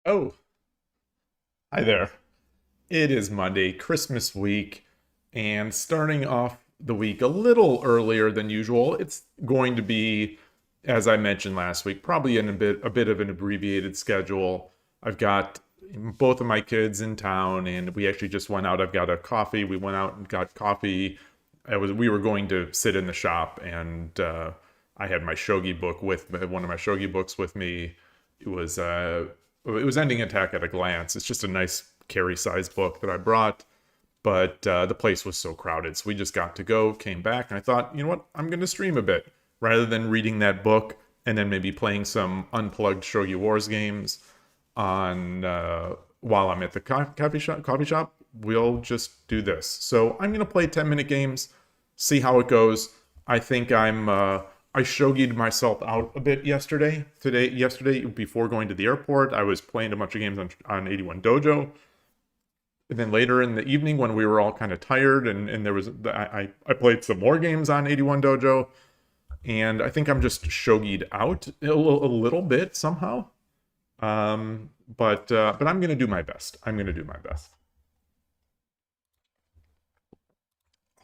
Oh, hi there. It is Monday, Christmas week, and starting off the week a little earlier than usual. It's going to be, as I mentioned last week, probably in a bit of an abbreviated schedule. I've got both of my kids in town, and we actually just went out. I've got a coffee. We went out and got coffee. We were going to sit in the shop, and I had my shogi book with one of my shogi books with me. It was Ending Attack at a Glance. It's just a nice carry size book that I brought, but the place was so crowded, so we just got to go, came back, and I thought, you know what, I'm going to stream a bit rather than reading that book and then maybe playing some unplugged Shogi Wars games on while I'm at the coffee shop. We'll just do this. So I'm going to play 10-minute games, see how it goes. I think I shogied myself out a bit yesterday, before going to the airport. I was playing a bunch of games on 81 Dojo. And then later in the evening when we were all kind of tired and there was, I played some more games on 81 Dojo. And I think I'm just shogied out a little bit somehow. But I'm going to do my best. I'll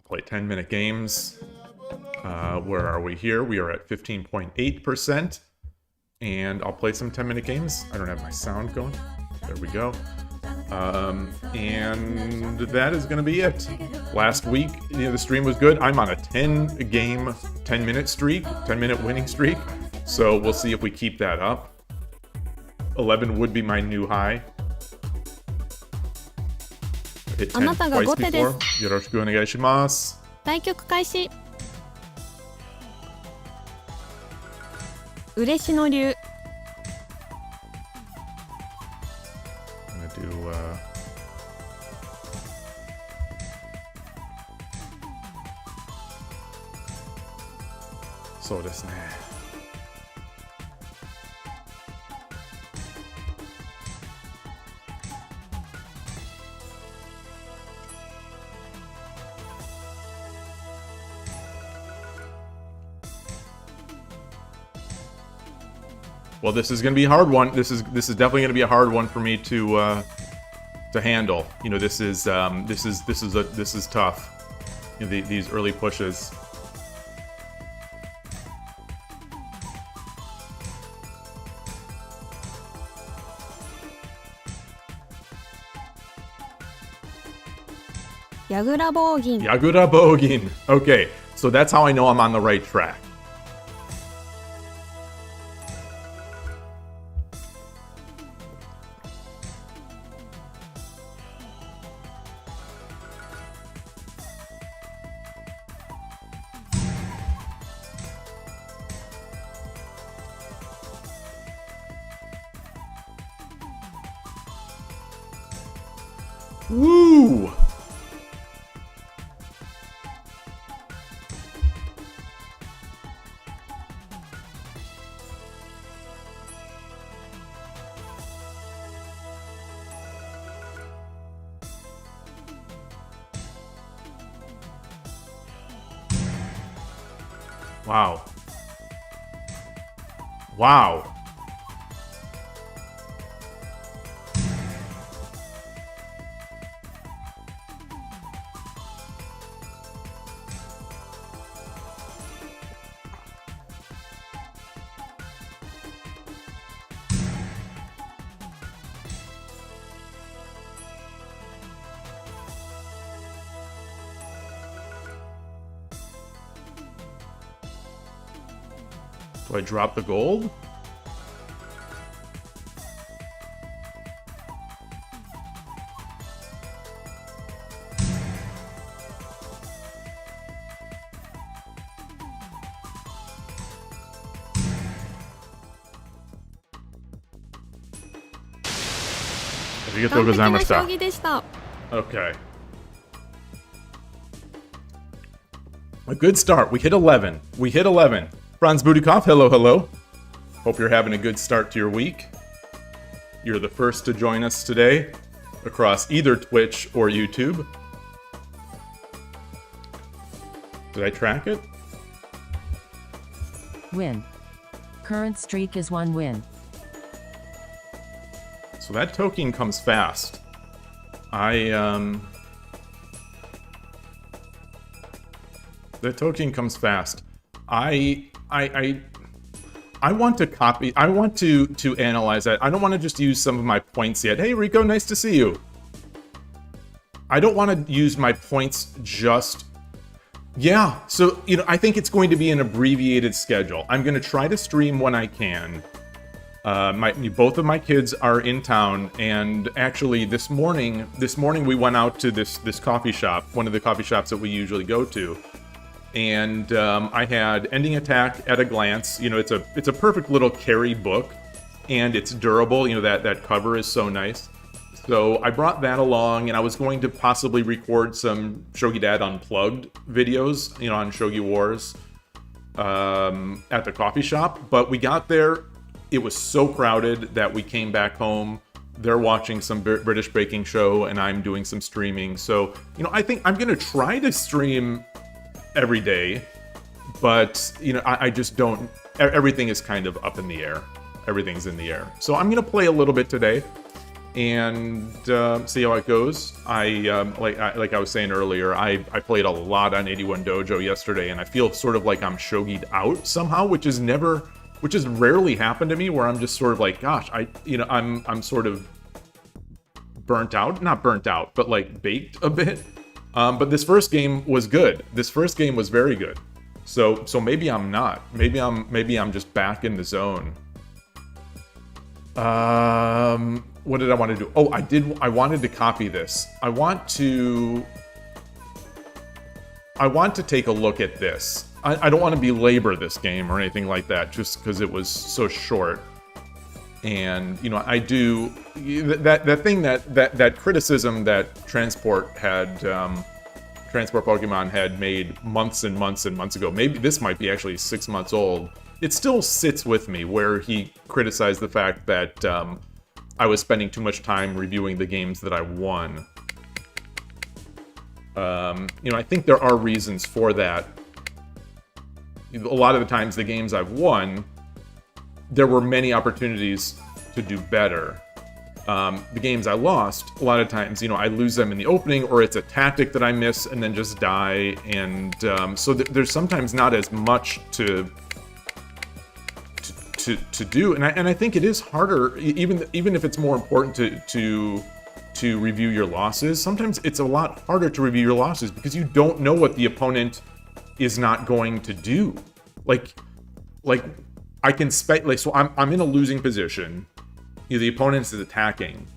play 10-minute games. Where are we here? We are at 15.8%. And I'll play some 10-minute games. I don't have my sound going. There we go. And that is going to be it. Last week, the stream was good. I'm on a 10-minute streak, 10-minute winning streak. So we'll see if we keep that up. 11 would be my new high. I hit 10 twice before. Yoroshiku onegaishimasu. 対局開始。嬉野流。I'm gonna doそうですね。Well, this is going to be a hard one. This is definitely going to be a hard one for me to handle. You know, this is tough. You know, these early pushes. Yagura Bogin. Yagura Bogin. Okay, so that's how I know I'm on the right track. Woo! Wow. Wow. Do I drop the gold? Arigatou gozaimashita. Okay. A good start. We hit 11. Franz Budikov, hello. Hope you're having a good start to your week. You're the first to join us today across either Twitch or YouTube. Did I track it? Win. Current streak is 1 win. So that token comes fast. The token comes fast. I want to copy. I want to analyze that. I don't want to just use some of my points yet. Hey, Rico, nice to see you. I don't want to use my points just. Yeah, so, I think it's going to be an abbreviated schedule. I'm going to try to stream when I can. Both of my kids are in town, and actually this morning we went out to this coffee shop, one of the coffee shops that we usually go to. And I had Ending Attack at a glance. It's a perfect little carry book, and it's durable. That cover is so nice. So I brought that along, and I was going to possibly record some Shogi Dad Unplugged videos, on Shogi Wars at the coffee shop. But we got there, it was so crowded that we came back home. They're watching some British baking show, and I'm doing some streaming. So, I think I'm going to try to stream every day, but I just don't. Everything is kind of up in the air. Everything's in the air. So I'm gonna play a little bit today and see how it goes. Like I was saying earlier, I played a lot on 81 Dojo yesterday, and I feel sort of like I'm shogied out somehow, which has rarely happened to me. Where I'm just sort of like, gosh, I'm sort of burnt out, not burnt out, but like baked a bit. But this first game was good. This first game was very good. So maybe I'm not. Maybe I'm just back in the zone. What did I want to do? Oh, I wanted to copy this. I want to take a look at this. I don't want to belabor this game or anything like that, just because it was so short. And I do that thing that criticism that TransportPKMN had made months and months and months ago. Maybe this might be actually 6 months old. It still sits with me, where he criticized the fact that I was spending too much time reviewing the games that I won. I think there are reasons for that. A lot of the times, the games I've won, there were many opportunities to do better. The games I lost, a lot of times, I lose them in the opening, or it's a tactic that I miss and then just die. And so there's sometimes not as much to do. And I think it is harder, even if it's more important to review your losses. Sometimes it's a lot harder to review your losses because you don't know what the opponent is not going to do. Like I can speculate. So I'm in a losing position. The opponent is attacking.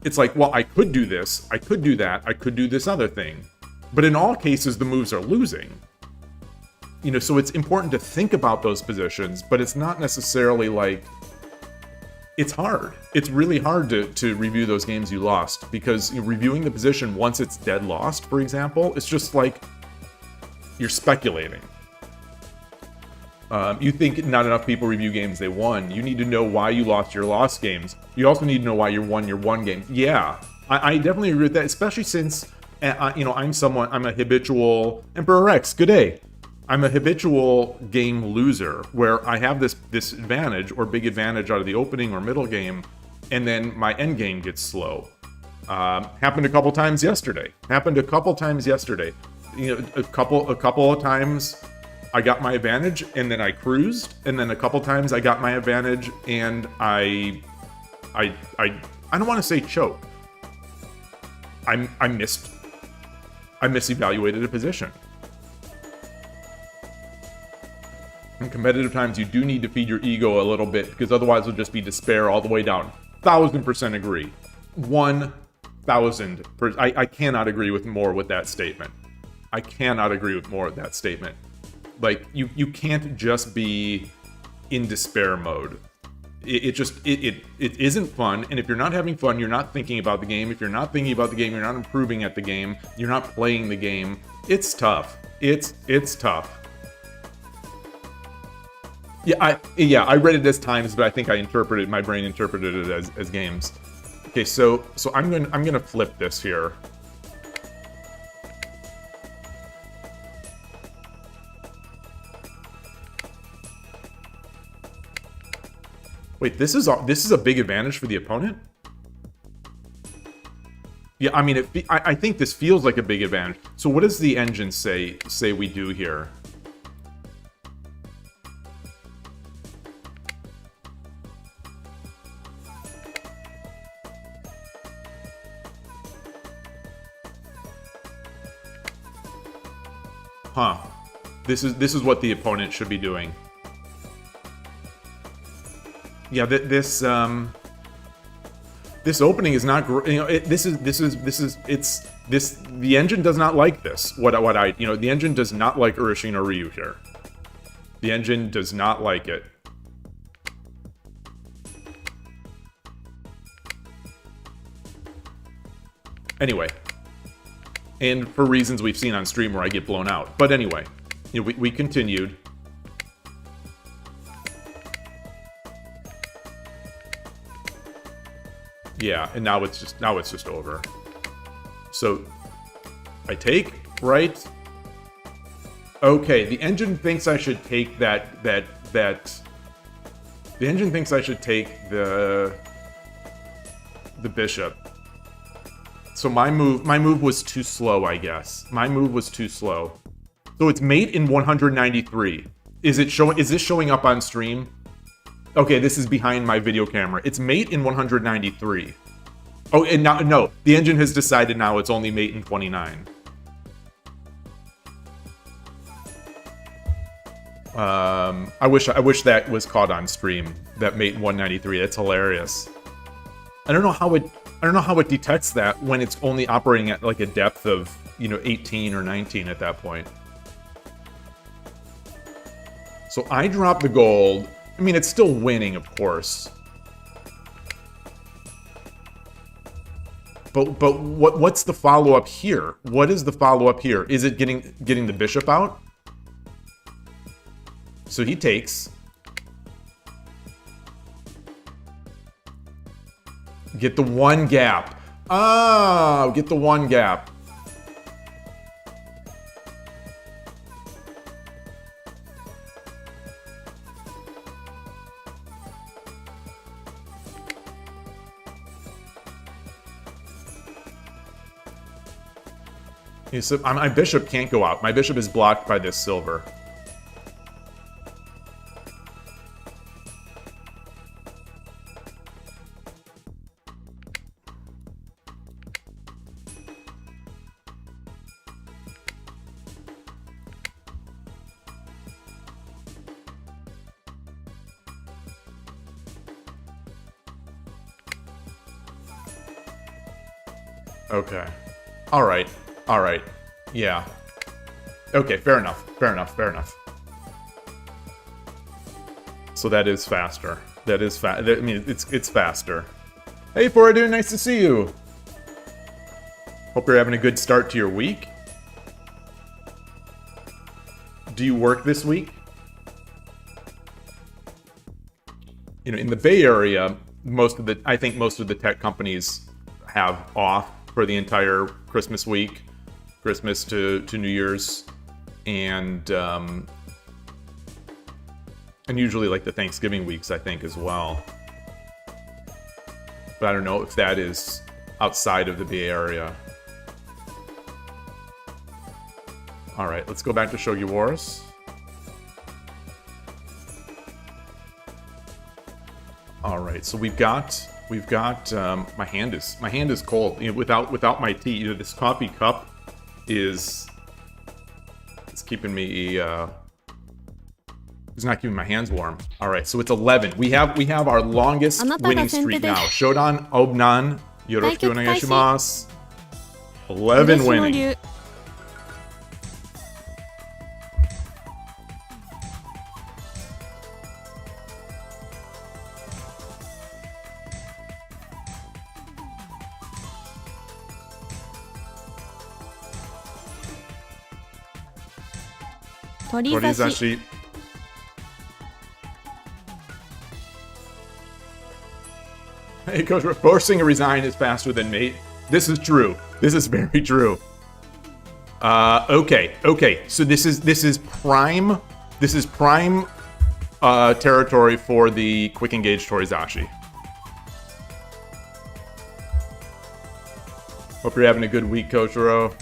It's like, well, I could do this, I could do that, I could do this other thing. But in all cases, the moves are losing. So it's important to think about those positions, but it's not necessarily like... It's hard. It's really hard to review those games you lost, because reviewing the position once it's dead lost, for example, it's just like you're speculating. You think not enough people review games they won. You need to know why you lost your lost games. You also need to know why you won your won games. Yeah, I definitely agree with that, especially since, I'm a habitual... Emperor Rex, good day. I'm a habitual game loser, where I have this advantage, or big advantage out of the opening or middle game, and then my end game gets slow. Happened a couple times yesterday. A couple of times... I got my advantage, and then I cruised, and then a couple times I got my advantage, and I don't want to say choke. I misevaluated a position. In competitive times, you do need to feed your ego a little bit, because otherwise it'll just be despair all the way down. 1000% agree. 1000%. I cannot agree with more with that statement. Like, you can't just be in despair mode. It isn't fun, and if you're not having fun, you're not thinking about the game. If you're not thinking about the game, you're not improving at the game, you're not playing the game. It's tough. It's tough. I read it as times, but I think my brain interpreted it as games. Okay, so I'm gonna flip this here. Wait, this is a big advantage for the opponent? Yeah, I mean, I think this feels like a big advantage. So what does the engine say we do here? Huh. This is what the opponent should be doing. Yeah, this opening is not, you know, the engine does not like this. The engine does not like Urushin or Ryu here. The engine does not like it. Anyway. And for reasons we've seen on stream where I get blown out. But anyway, you know, we continued. Yeah, and now it's just over. So I take, right? Okay, the engine thinks I should take that the engine thinks I should take the bishop. So my move was too slow, I guess. My move was too slow. So it's mate in 193. Is this showing up on stream? Okay, this is behind my video camera. It's mate in 193. Oh, and now, no, the engine has decided now it's only mate in 29. I wish that was caught on stream. That mate in 193. That's hilarious. I don't know how it detects that when it's only operating at like a depth of, you know, 18 or 19 at that point. So I drop the gold. I mean, it's still winning, of course. But what's the follow-up here? What is the follow-up here? Is it getting the bishop out? So he takes. Get the one gap. Oh, get the one gap. So my bishop can't go out. My bishop is blocked by this silver. Okay. All right. All right. Yeah. Okay, fair enough. Fair enough. Fair enough. So that is faster. That is I mean, it's faster. Hey, Foradu, nice to see you. Hope you're having a good start to your week. Do you work this week? You know, in the Bay Area, I think most of the tech companies have off for the entire Christmas week. Christmas to New Year's, and usually like the Thanksgiving weeks, I think, as well. But I don't know if that is outside of the Bay Area. All right, let's go back to Shogi Wars. All right, so we've got my hand is cold. You know, without my tea, you know, this coffee cup is keeping me it's not keeping my hands warm. All right, so it's 11. We have our longest winning streak now. Shodan Obnan, yoroshiku onegaishimasu. 11 winning. Torizashi. Hey, Coach, forcing a resign is faster than mate. This is true. This is very true. Okay. So this is prime. This is prime territory for the Quick Engage Torizashi. Hope you're having a good week, Koshiro.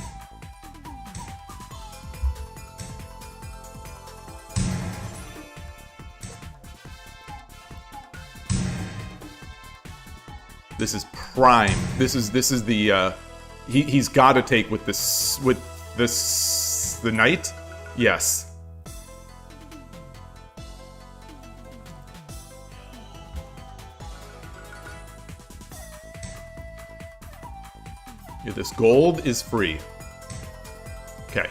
This is prime. This is the he's got to take with this the knight. Yes. Yeah, this gold is free. Okay.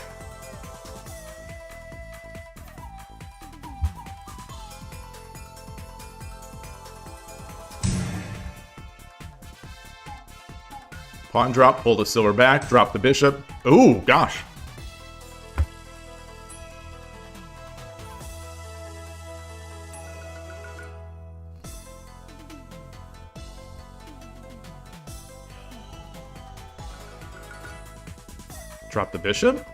Pawn drop, pull the silver back, drop the bishop. Ooh, gosh. Drop the bishop.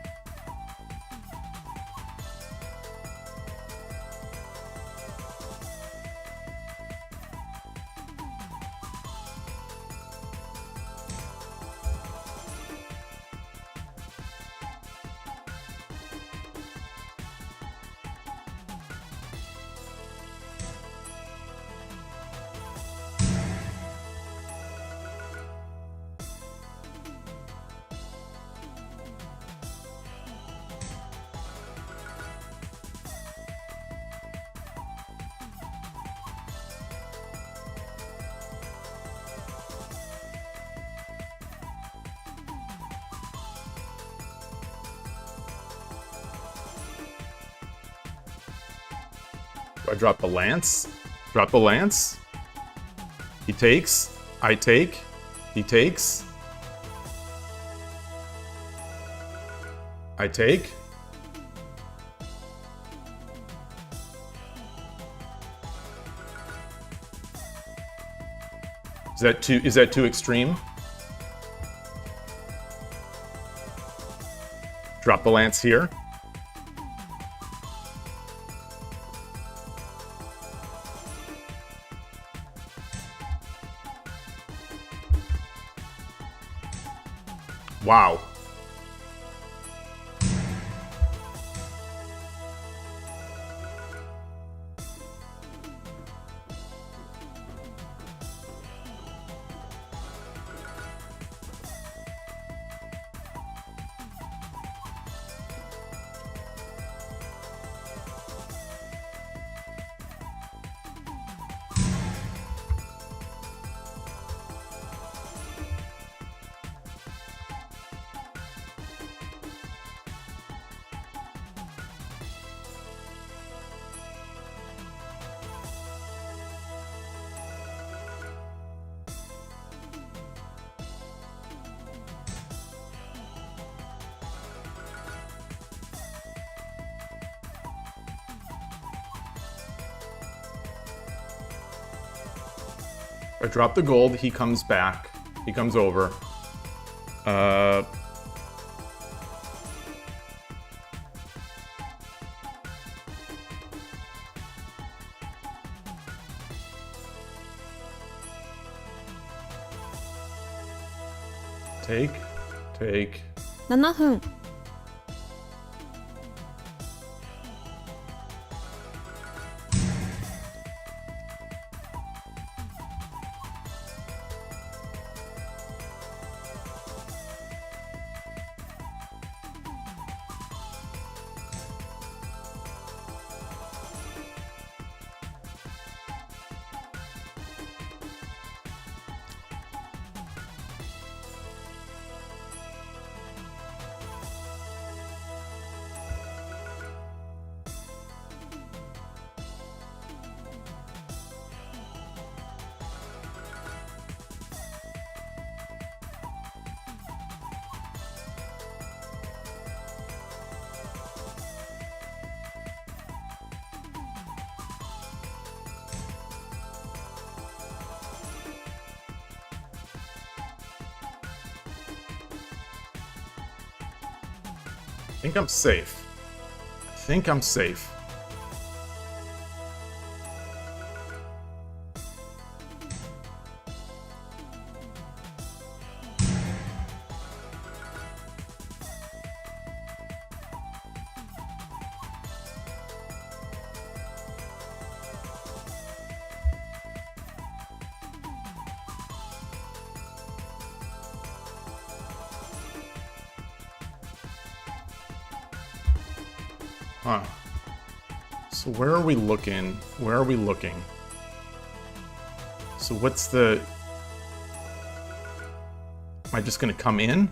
Do I drop the lance? Drop the lance. He takes. I take. He takes. I take. Is that too extreme? Drop the lance here. Wow. I drop the gold, he comes back. He comes over. Take. 7分。I think I'm safe. Huh. So where are we looking? Where are we looking? So what's the... Am I just going to come in?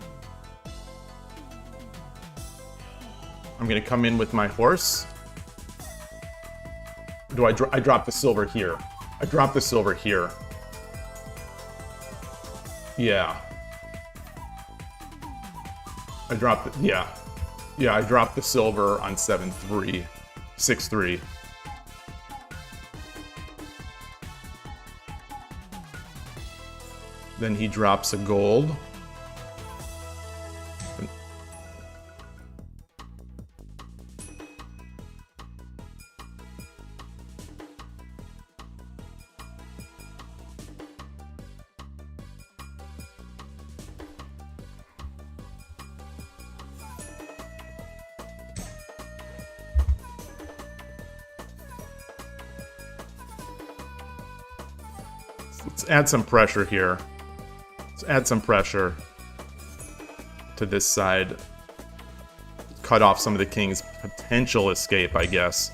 I'm going to come in with my horse. Do I drop the silver here? I drop the silver here. Yeah. I dropped it, yeah. Yeah, I dropped the silver on 7-3. 6-3. Then he drops a gold. Let's add some pressure here. Let's add some pressure to this side. Cut off some of the king's potential escape, I guess.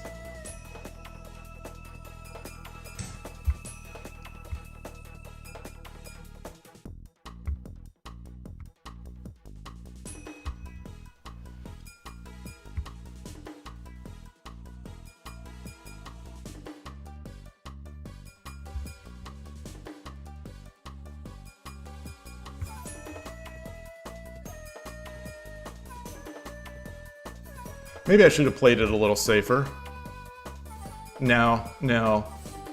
Maybe I should have played it a little safer. No,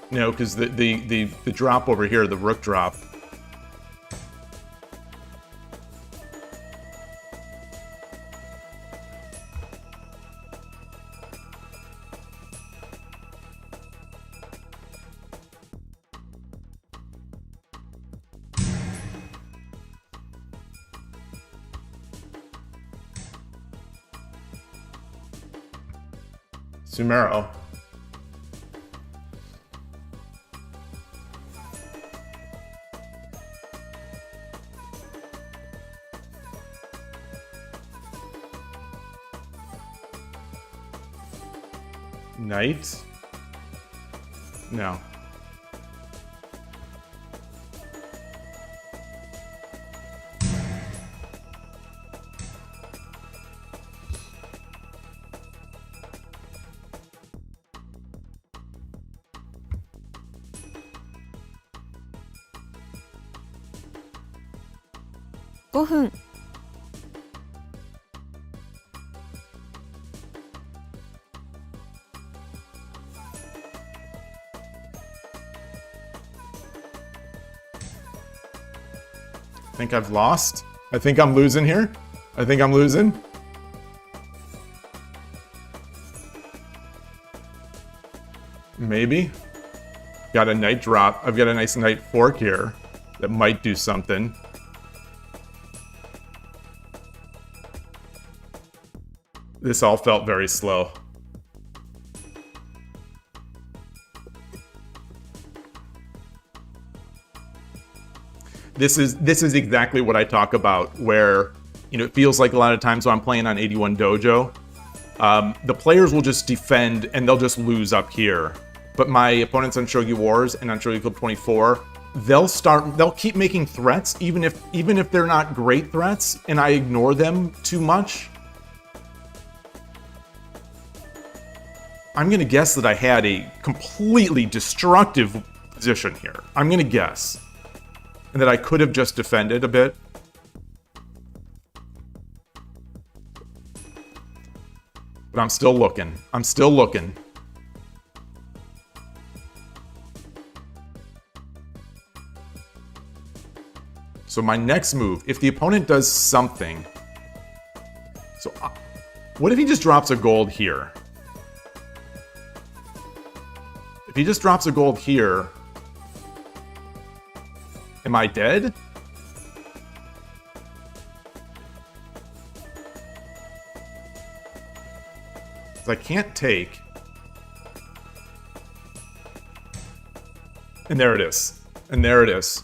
because the drop over here, the rook drop. Sumero. Knight? No. $5 分 I think I've lost. I think I'm losing here. I think I'm losing. Maybe. Got a knight drop. I've got a nice knight fork here that might do something. This all felt very slow. This is exactly what I talk about, where, you know, it feels like a lot of times when I'm playing on 81 Dojo, the players will just defend and they'll just lose up here. But my opponents on Shogi Wars and on Shogi Club 24, they'll keep making threats even if they're not great threats, and I ignore them too much. I'm gonna guess that I had a completely destructive position here. I'm gonna guess. And that I could have just defended a bit. But I'm still looking. I'm still looking. So my next move, if the opponent does something... So, what if he just drops a gold here? If he just drops a gold here... Am I dead? I can't take. And there it is. And there it is.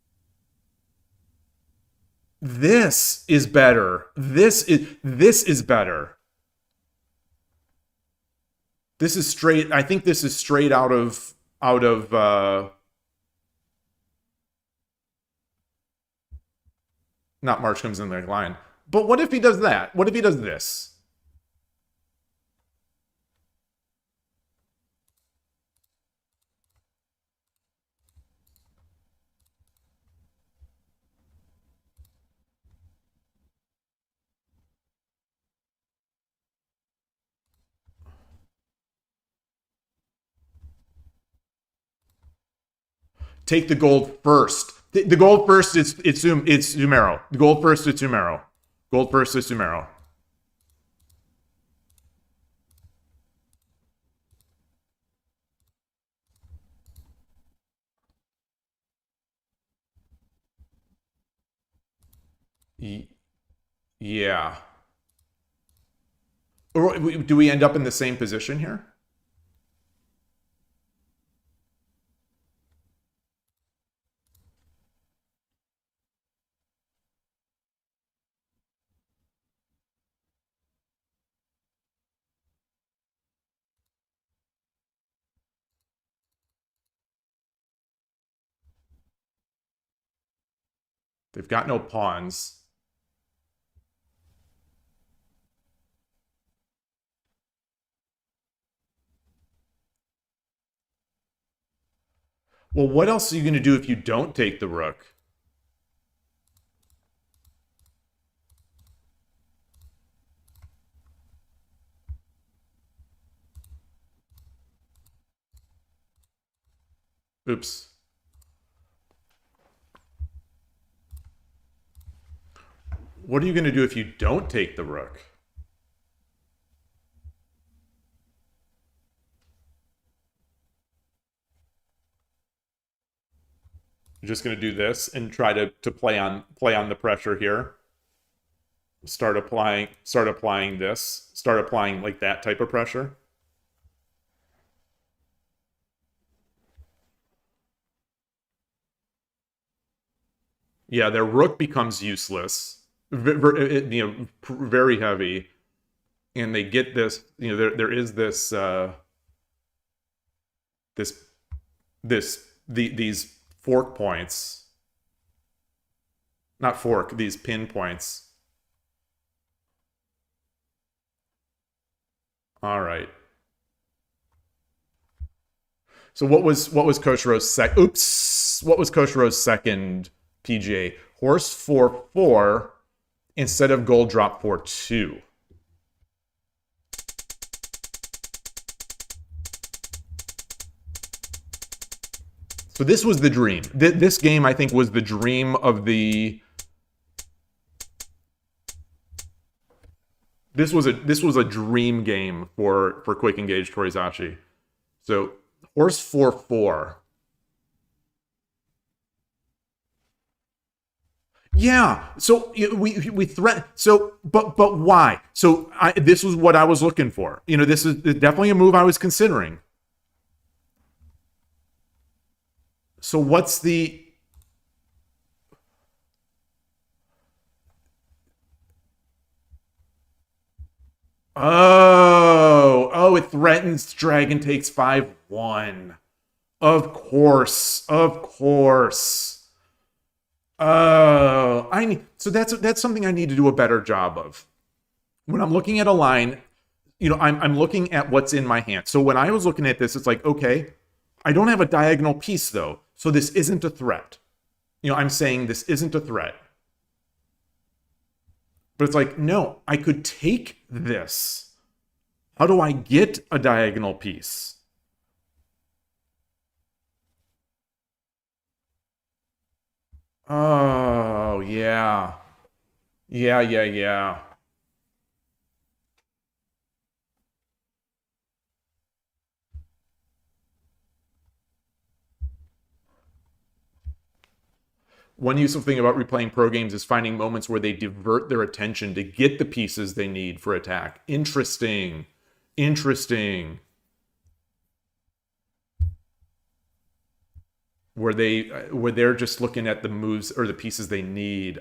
This is better. This is better. This is straight. I think this is straight out of not March comes in the line. But what if he does that? What if he does this? Take the gold first. The gold first is it's Sumero. The gold first is Sumero. Gold first is Sumero. Yeah. Or do we end up in the same position here? They've got no pawns. Well, what else are you going to do if you don't take the rook? Oops. What are you going to do if you don't take the rook? You're just going to do this and try to play on the pressure here. Start applying this. Start applying like that type of pressure. Yeah, their rook becomes useless. Very heavy, and they get this. There is this these fork points, not fork. These pin points. All right. So what was Koshiro's sec? Oops. What was Koshiro's second PGA? Horse 4-4 instead of gold drop 4-2. So this was the dream. This game, I think, was the dream of the. This was a dream game for Quick Engage Torizashi. So horse 4-4. Yeah. So we threat. So but why? So this was what I was looking for. This is definitely a move I was considering. So what's the? Oh, it threatens dragon takes 5-1. Of course. Oh, so that's something I need to do a better job of. When I'm looking at a line, I'm looking at what's in my hand. So when I was looking at this, it's like, okay, I don't have a diagonal piece though, so this isn't a threat. I'm saying this isn't a threat. But it's like, no, I could take this. How do I get a diagonal piece? Oh, yeah. Yeah. One useful thing about replaying pro games is finding moments where they divert their attention to get the pieces they need for attack. Interesting. where they're just looking at the moves or the pieces they need.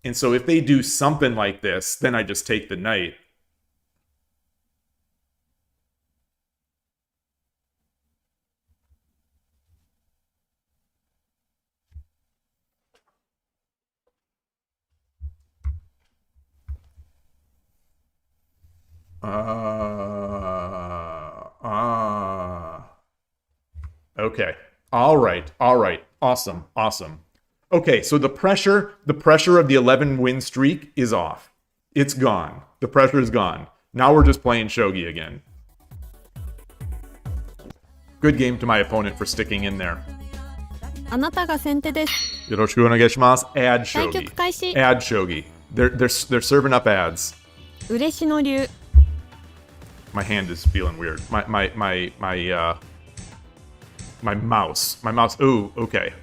And so if they do something like this, then I just take the knight. Okay. All right. Awesome. Okay, so the pressure of the 11 win streak is off. It's gone. The pressure is gone. Now we're just playing shogi again. Good game to my opponent for sticking in there. あなたが先手です。 Yoroshiku onegaishimasu. Add 対 shogi. 局開始。 Add shogi. They're serving up ads. 嬉野流。 My hand is feeling weird. My mouse. Ooh, okay.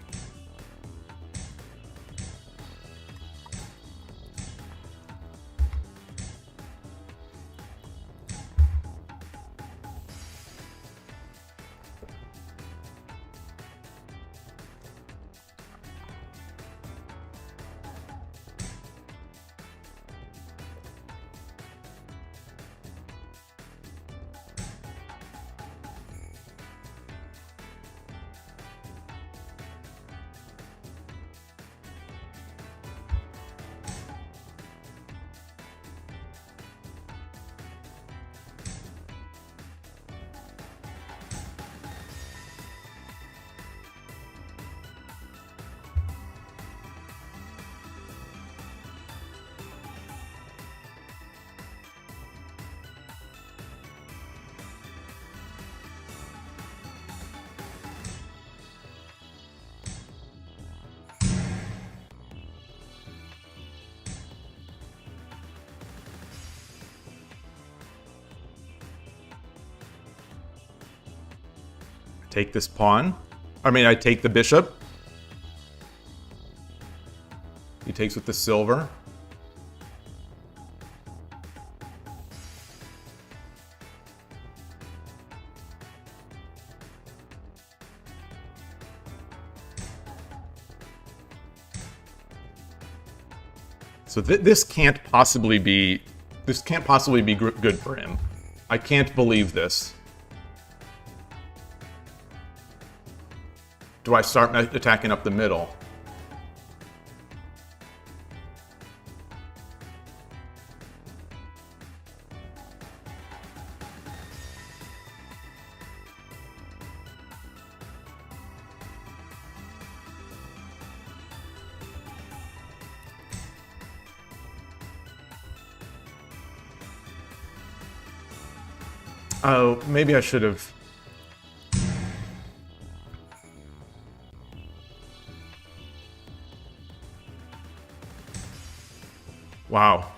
Take this pawn. I take the bishop. He takes with the silver. So this can't possibly be good for him. I can't believe this. Do I start attacking up the middle? Oh, maybe I should have. Wow.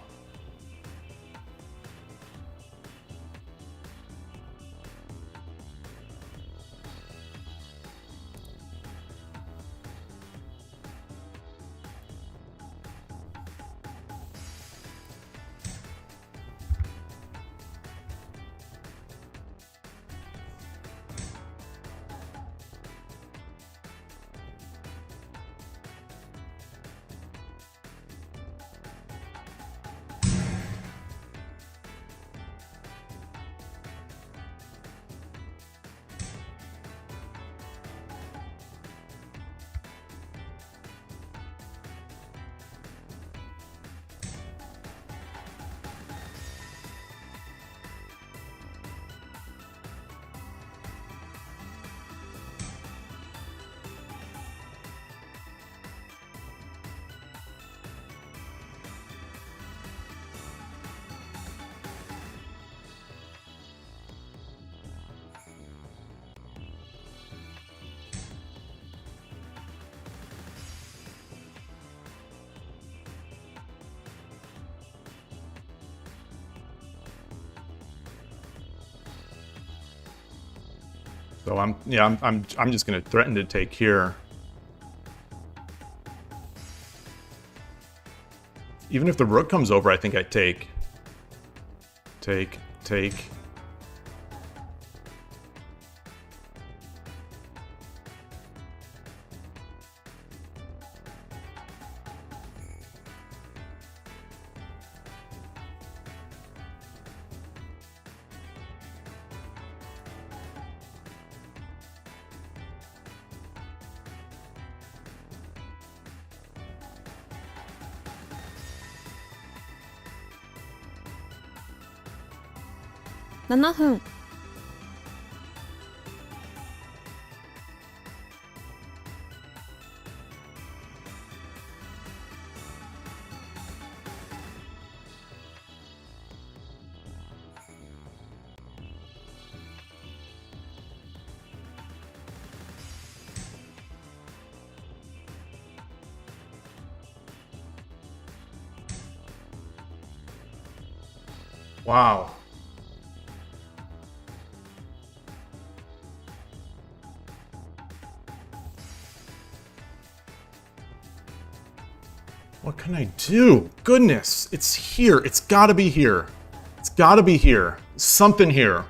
So I'm just gonna threaten to take here. Even if the rook comes over, I think I take. take. $7 分 Wow. What can I do? Goodness, it's here. It's gotta be here. It's gotta be here. Something here.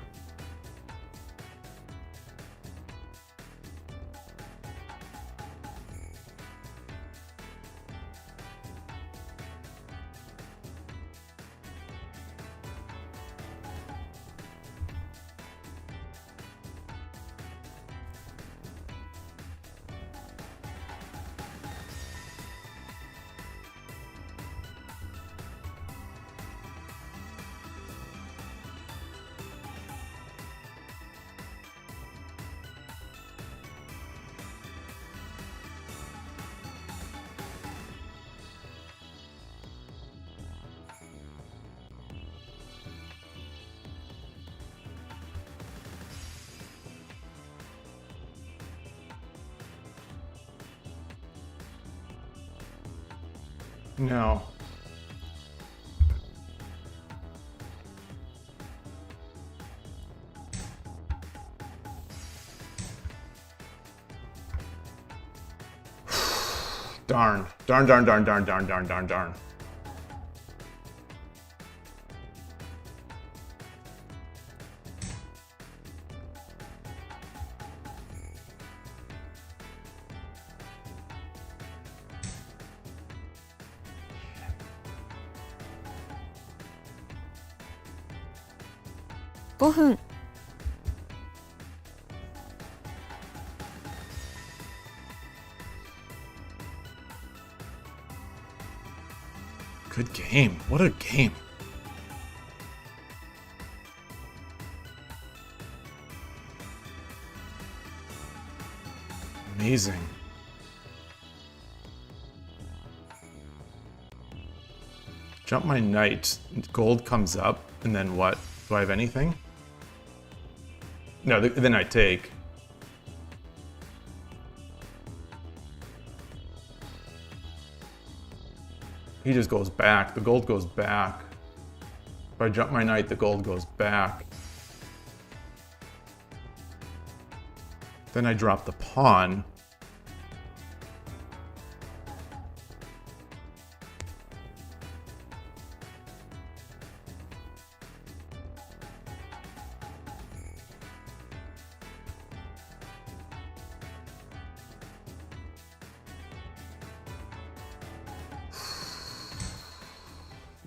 No. Darn. Darn, darn, darn, darn, darn, darn, darn, darn. $5 分 Good game. What a game. Amazing. Jump my knight. Gold comes up, and then what? Do I have anything? No, then I take. He just goes back. The gold goes back. If I jump my knight, the gold goes back. Then I drop the pawn.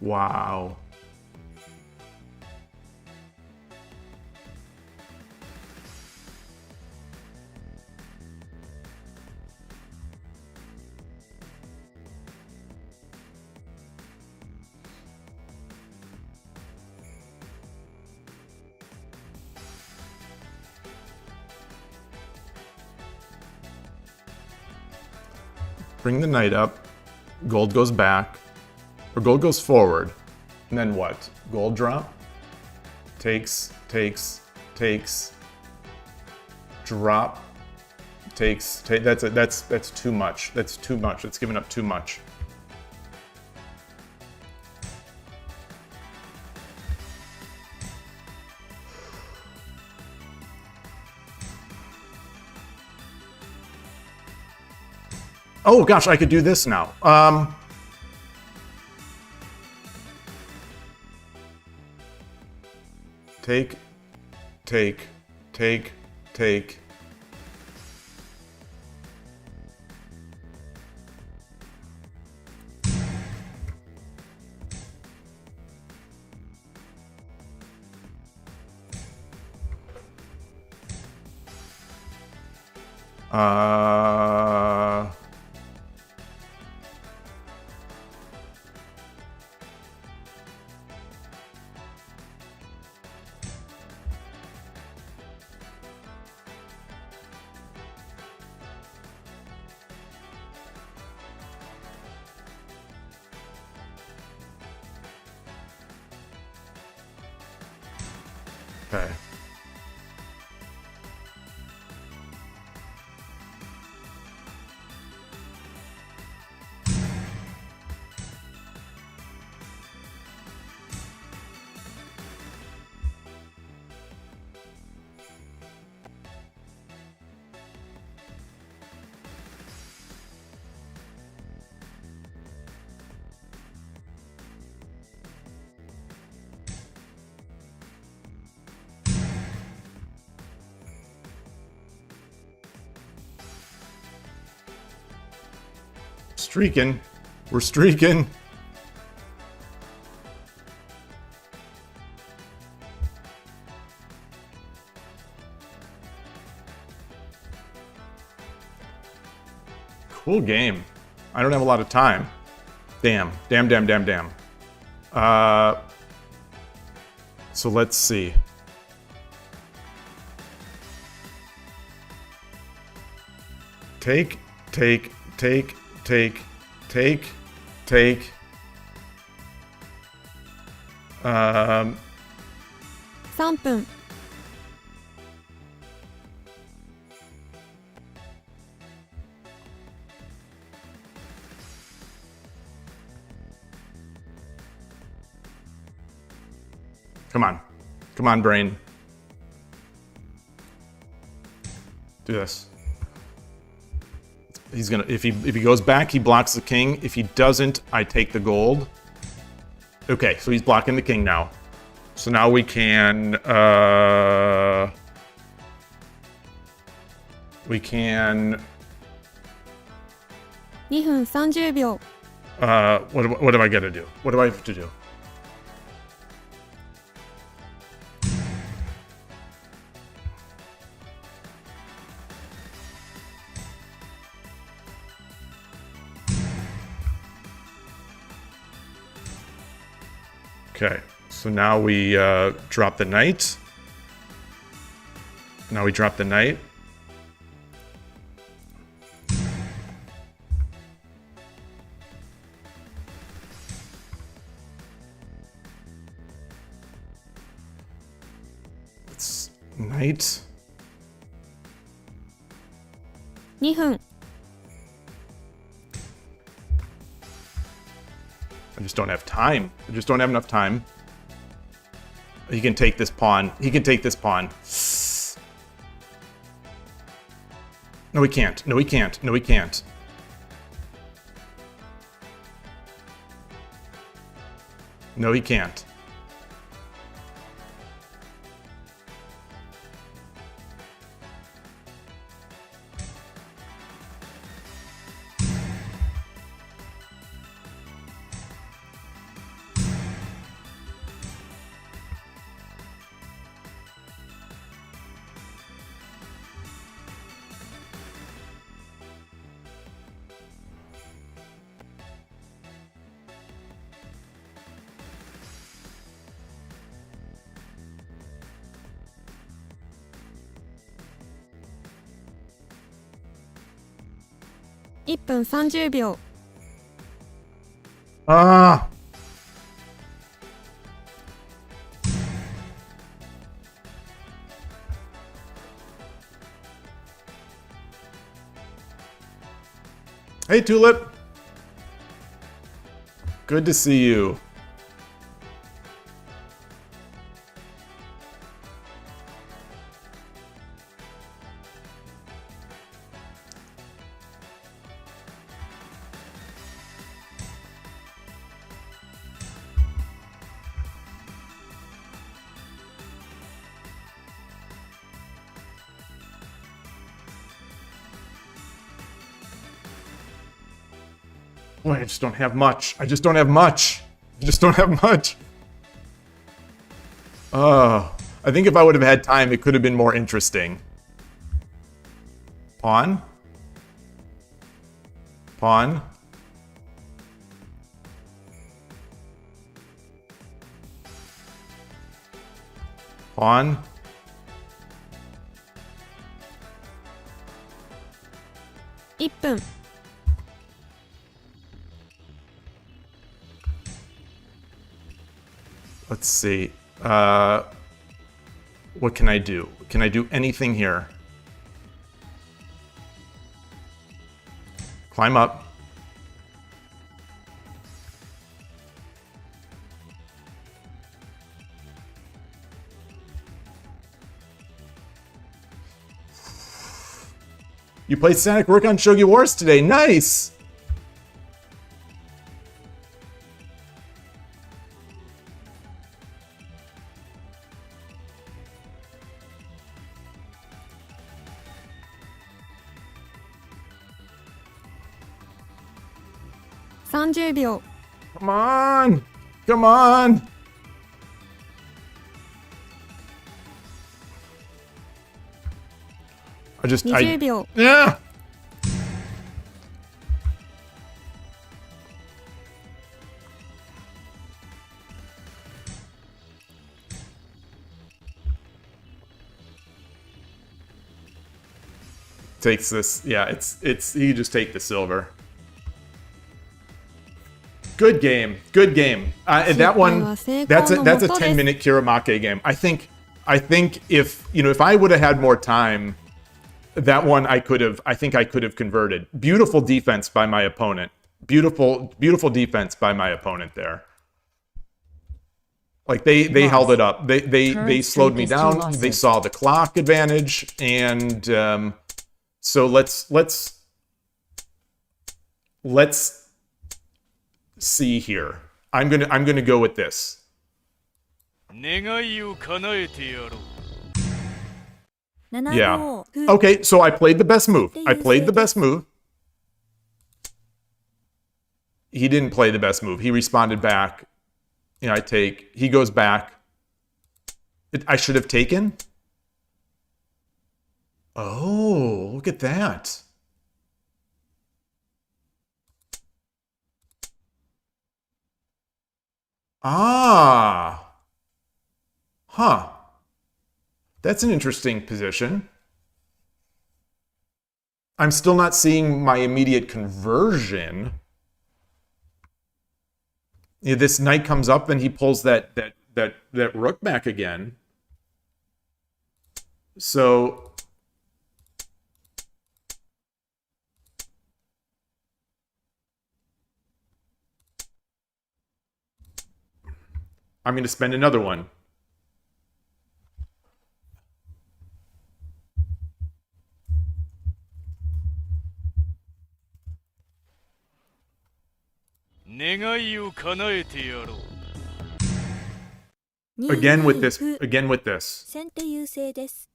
Wow. Bring the knight up. Gold goes back. Or gold goes forward. And then what? Gold drop? Takes, takes, takes. Drop. Takes, that's too much. That's too much. It's giving up too much. Oh gosh, I could do this now. Take. Okay. Streaking. We're streaking. Cool game. I don't have a lot of time. Damn. So let's see. Take. 3分 Come on, brain. Do this. He's gonna if he goes back, he blocks the king. If he doesn't, I take the gold. Okay, so he's blocking the king now. So now we can 2分30秒 what am I gonna do? What do I have to do? Okay, so now we drop the knight. Now we drop the knight. It's knight. 2分 I just don't have time. I just don't have enough time. He can take this pawn. He can take this pawn. No, he can't. No, he can't. No, he can't. No, he can't.1分30秒 Ah. Hey, Tulip. Good to see you. Boy, I just don't have much. I just don't have much. I just don't have much. Oh, I think if I would have had time, it could have been more interesting. Pawn. Pawn. Pawn. $1分 Let's see. What can I do? Can I do anything here? Climb up. You played Sonic Work on Shogi Wars today. Nice! $30 秒 Come on! Come on! $20 秒 Yeah! Takes this. Yeah, it's you just take the silver. Good game. Good game. And that one, that's a 10-minute Kiramake game. I think if, you know, if I would have had more time, that one I think I could have converted. Beautiful defense by my opponent. Beautiful defense by my opponent there. Like they held it up. They slowed me down. They saw the clock advantage, and so let's see here. I'm gonna go with this. Yeah. Okay, so I played the best move. He didn't play the best move. He responded back. You know, I take. He goes back. I should have taken. Oh, look at that. Ah. Huh. That's an interesting position. I'm still not seeing my immediate conversion. Yeah, this knight comes up and he pulls that rook back again. So I'm going to spend another one. Again with this. 先手優勢です。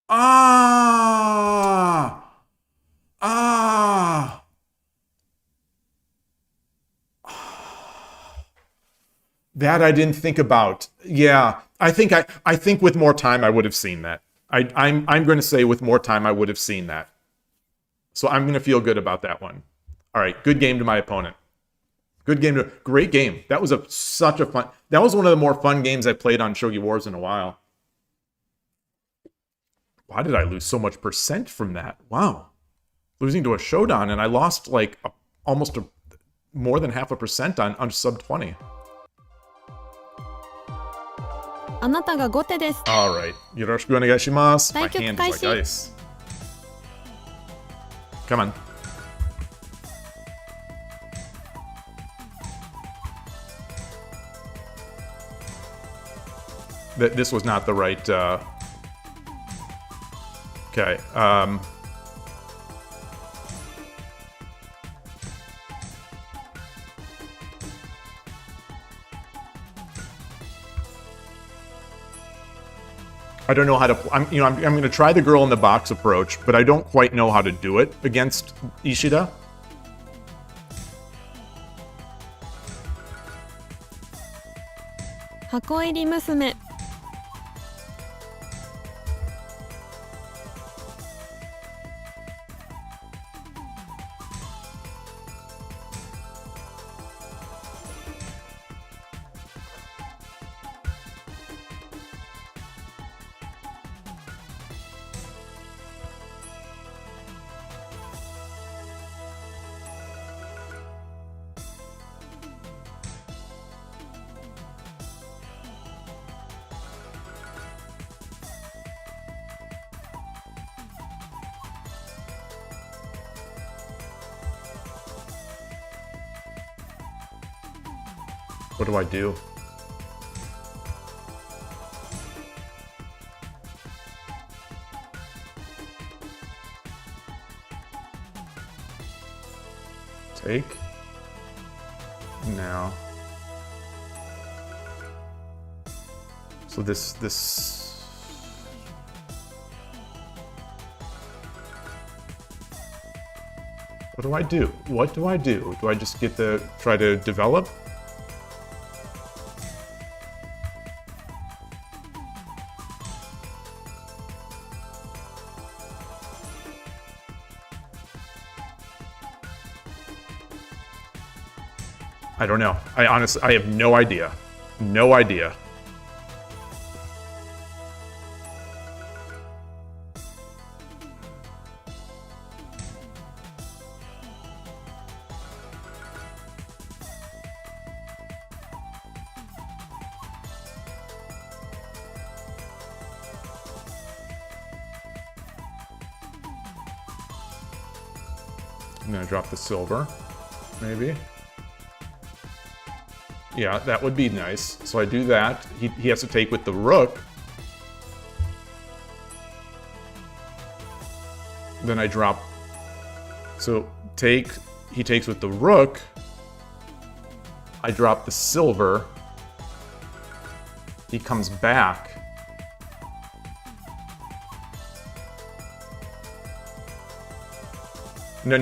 Ah! Ah! That I didn't think about. Yeah, I think with more time I would have seen that. I'm going to say with more time I would have seen that. So I'm going to feel good about that one. All right, good game to my opponent. Great game. That was that was one of the more fun games I played on Shogi Wars in a while. Why did I lose so much percent from that? Wow. Losing to a Shodan, and I lost like almost more than 0.5% on sub 20. あなたが後手です Alright. Yoroshiku onegaishimasu. My 対局 hand 開 is 始 like ice. Come on. This was not the right... Okay. I don't know how to. I'm going to try the girl in the box approach, but I don't quite know how to do it against Ishida. Hako iri musume. What do I do? Take. Now. So this. What do I do? What do I do? Do I just get the try to develop? I don't know. I have no idea. No idea. I'm gonna drop the silver, maybe. Yeah, that would be nice. So I do that. He has to take with the rook. Then I drop. So he takes with the rook. I drop the silver. He comes back. No.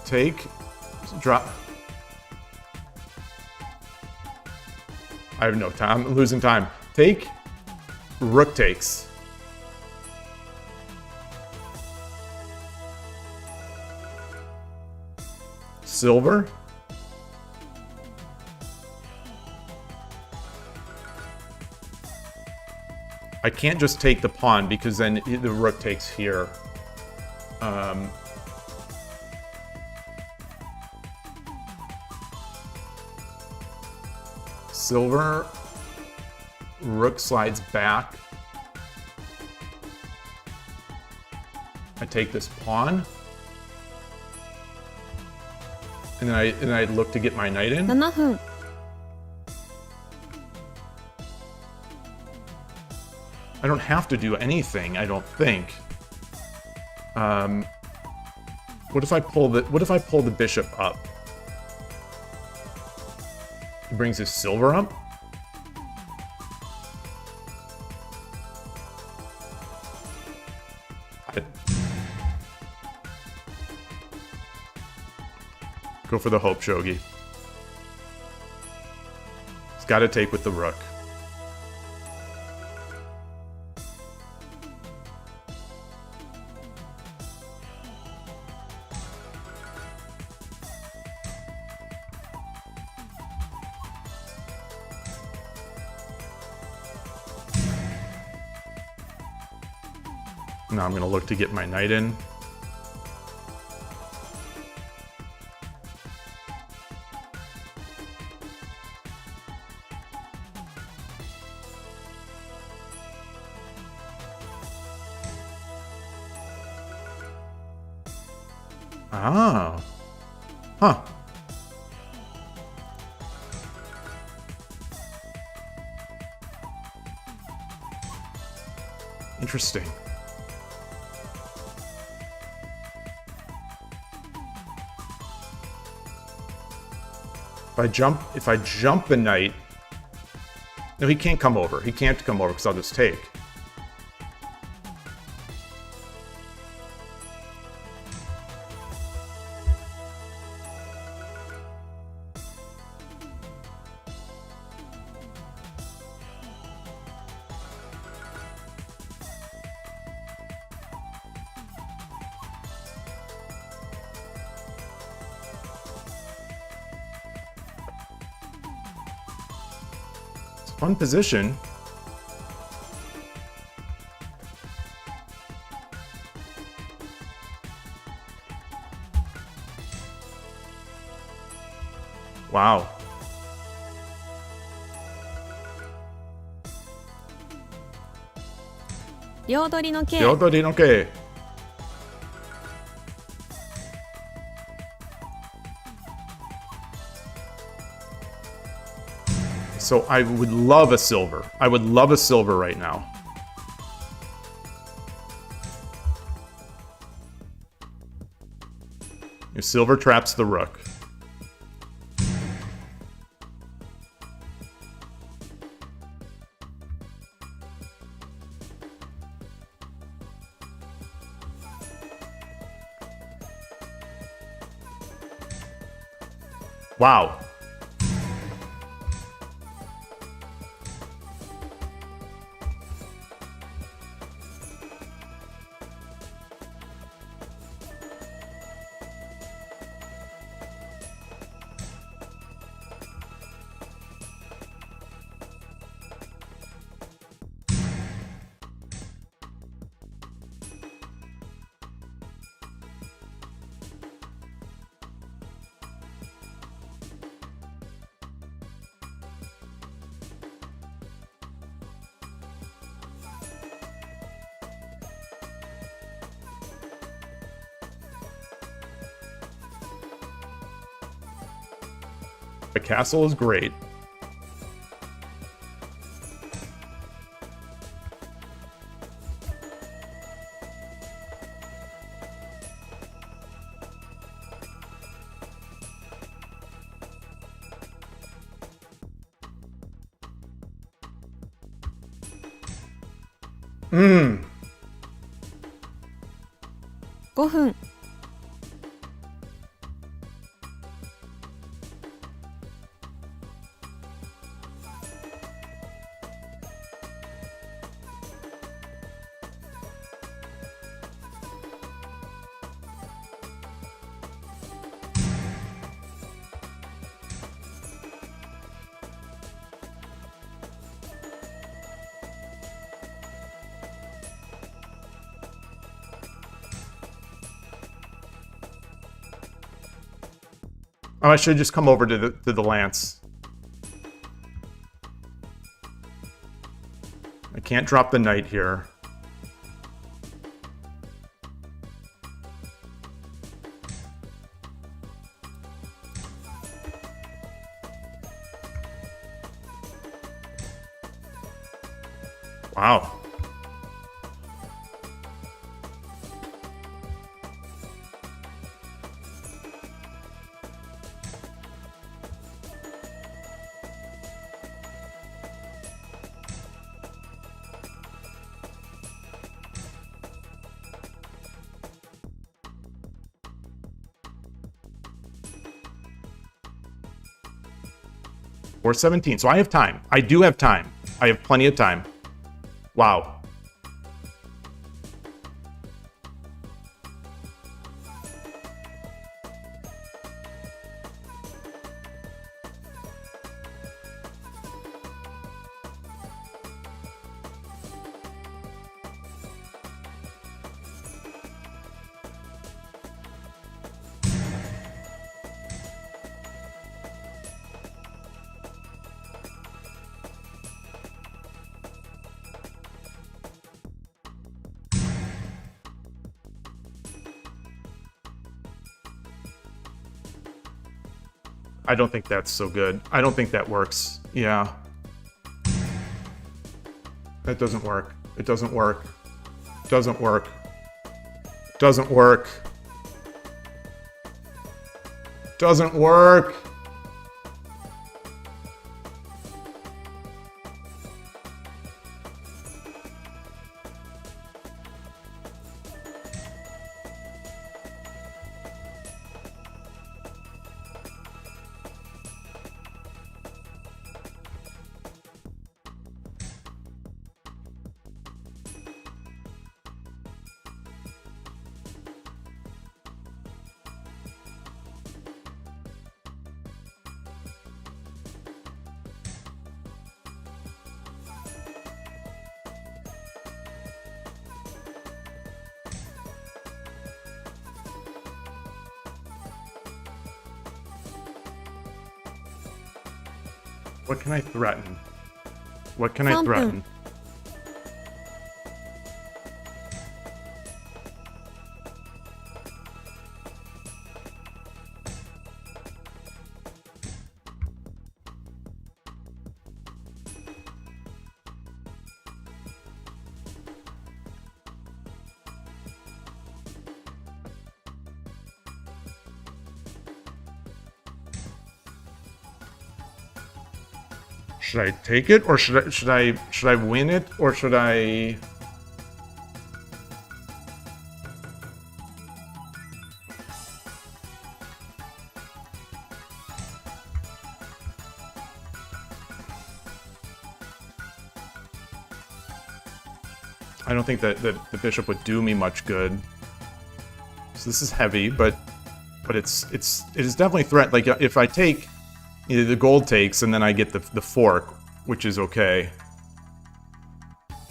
Take, drop. I have no time. I'm losing time. Take, rook takes. Silver. I can't just take the pawn because then the rook takes here. Silver, rook slides back. I take this pawn, and then I look to get my knight in. 7分 I don't have to do anything. I don't think. What if I pull the bishop up? He brings his silver up. Go for the hope, Shogi. He's got to take with the rook. Now I'm going to look to get my knight in. Ah. Huh. Interesting. If I jump the knight, No, he can't come over. He can't come over because I'll just take. Fun position. Wow. 両取りの桂。両取りの桂。So I would love a silver. I would love a silver right now. Your silver traps the rook. Wow. The castle is great. Mm. 5分。Oh, I should just come over to the lance. I can't drop the knight here. Wow. Or 17. So I have time. I do have time. I have plenty of time. Wow. I don't think that's so good. I don't think that works. Yeah. That doesn't work. It doesn't work. Doesn't work. Doesn't work. Doesn't work. What can I threaten? What can I 3分 threaten? Should I take it, or should I win it, or should I? I don't think that the bishop would do me much good. So this is heavy, but it is definitely threat. Like if I take. Either the gold takes, and then I get the fork, which is okay.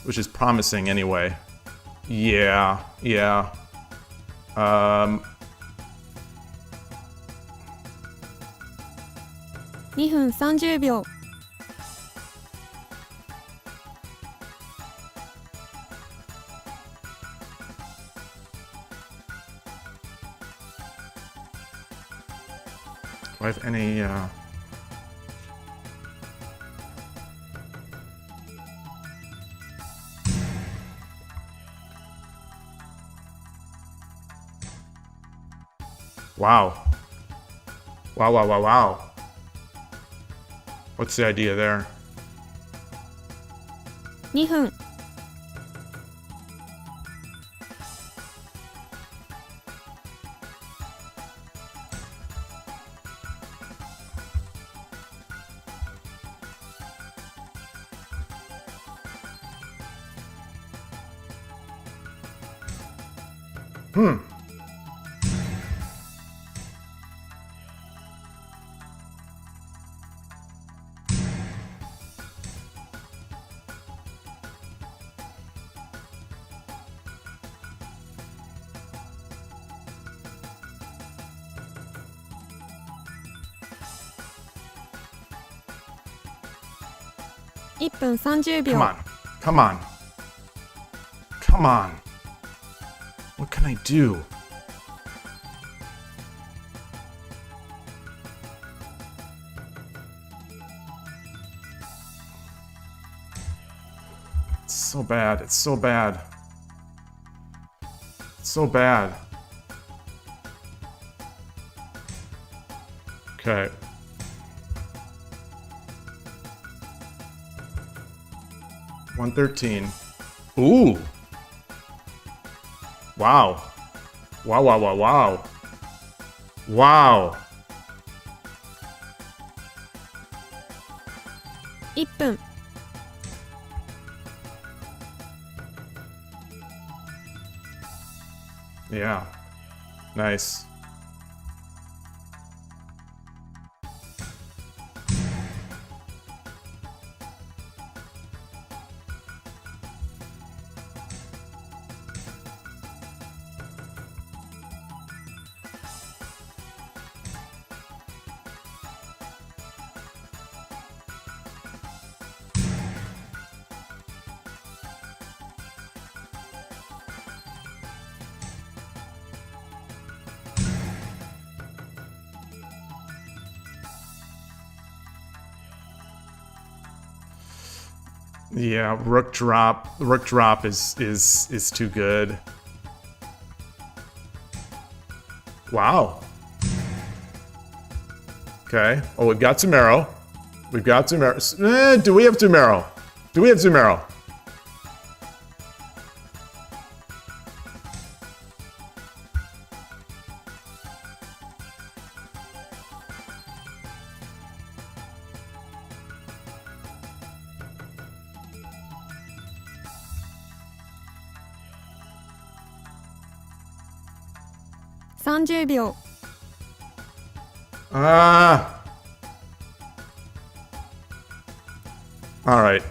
Which is promising anyway. Yeah. 2分30秒 Do I have any, Wow. Wow. What's the idea there? 2分 1分30秒 Come on. What can I do? It's so bad. Okay. $113. Ooh. Wow. 1分 Yeah. Nice. Yeah, rook drop. Rook drop is too good. Wow. Okay. Oh, we've got Tumero. Do we have Tumero? ?30 秒 All right.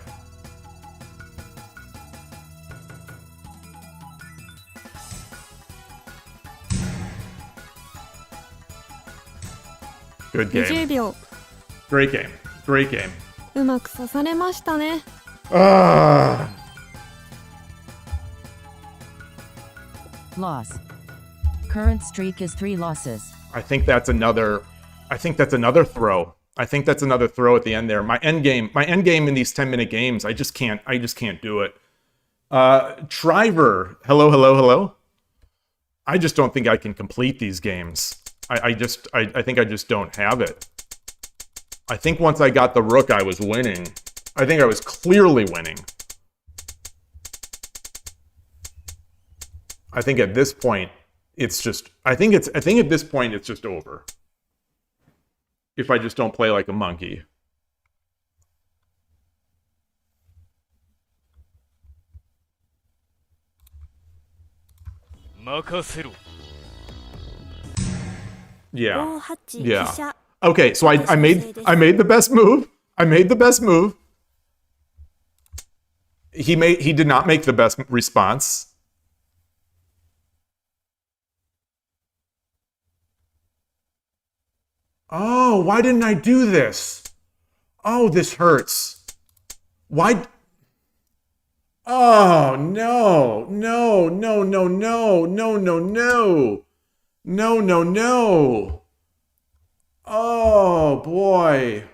Good 20 game. 秒 Great game. うまく刺されましたね。Loss. Current streak is 3 losses. I think that's another throw. I think that's another throw at the end there. My end game in these 10-minute games, I just can't do it. Triver, hello. I just don't think I can complete these games. I think I just don't have it. I think once I got the rook, I was winning. I think I was clearly winning. I think at this point, it's just, I think at this point, it's just over. If I just don't play like a monkey. Yeah. Yeah. Okay, so I made the best move. I made the best move. He did not make the best response. Oh, why didn't I do this? Oh, this hurts. Why? Oh, no. No. Oh, boy.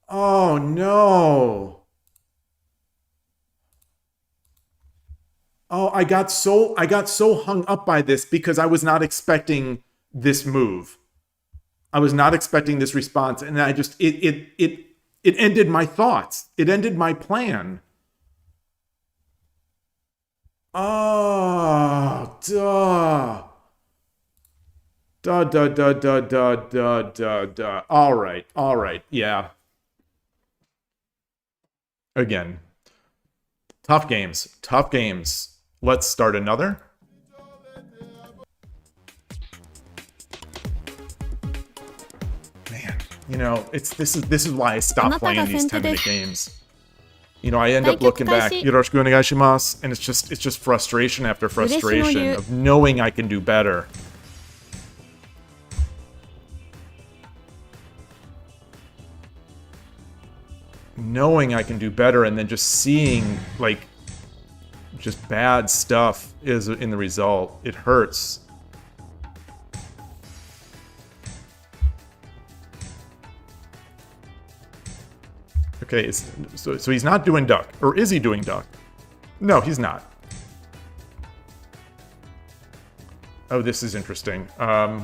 Oh, no. Oh, I got so hung up by this because I was not expecting this move. I was not expecting this response, and I just it ended my thoughts. It ended my plan. Oh, duh. Duh. All right. Yeah. Again. Tough games. Let's start another. Man, you know, this is why I stopped playing these 10-minute games. You know, I end up looking back, yoroshiku onegaishimasu, and it's just frustration after frustration of knowing I can do better. Knowing I can do better and then just seeing, like, just bad stuff is in the result. It hurts. Okay, so he's not doing duck. Or is he doing duck? No, he's not. Oh, this is interesting. I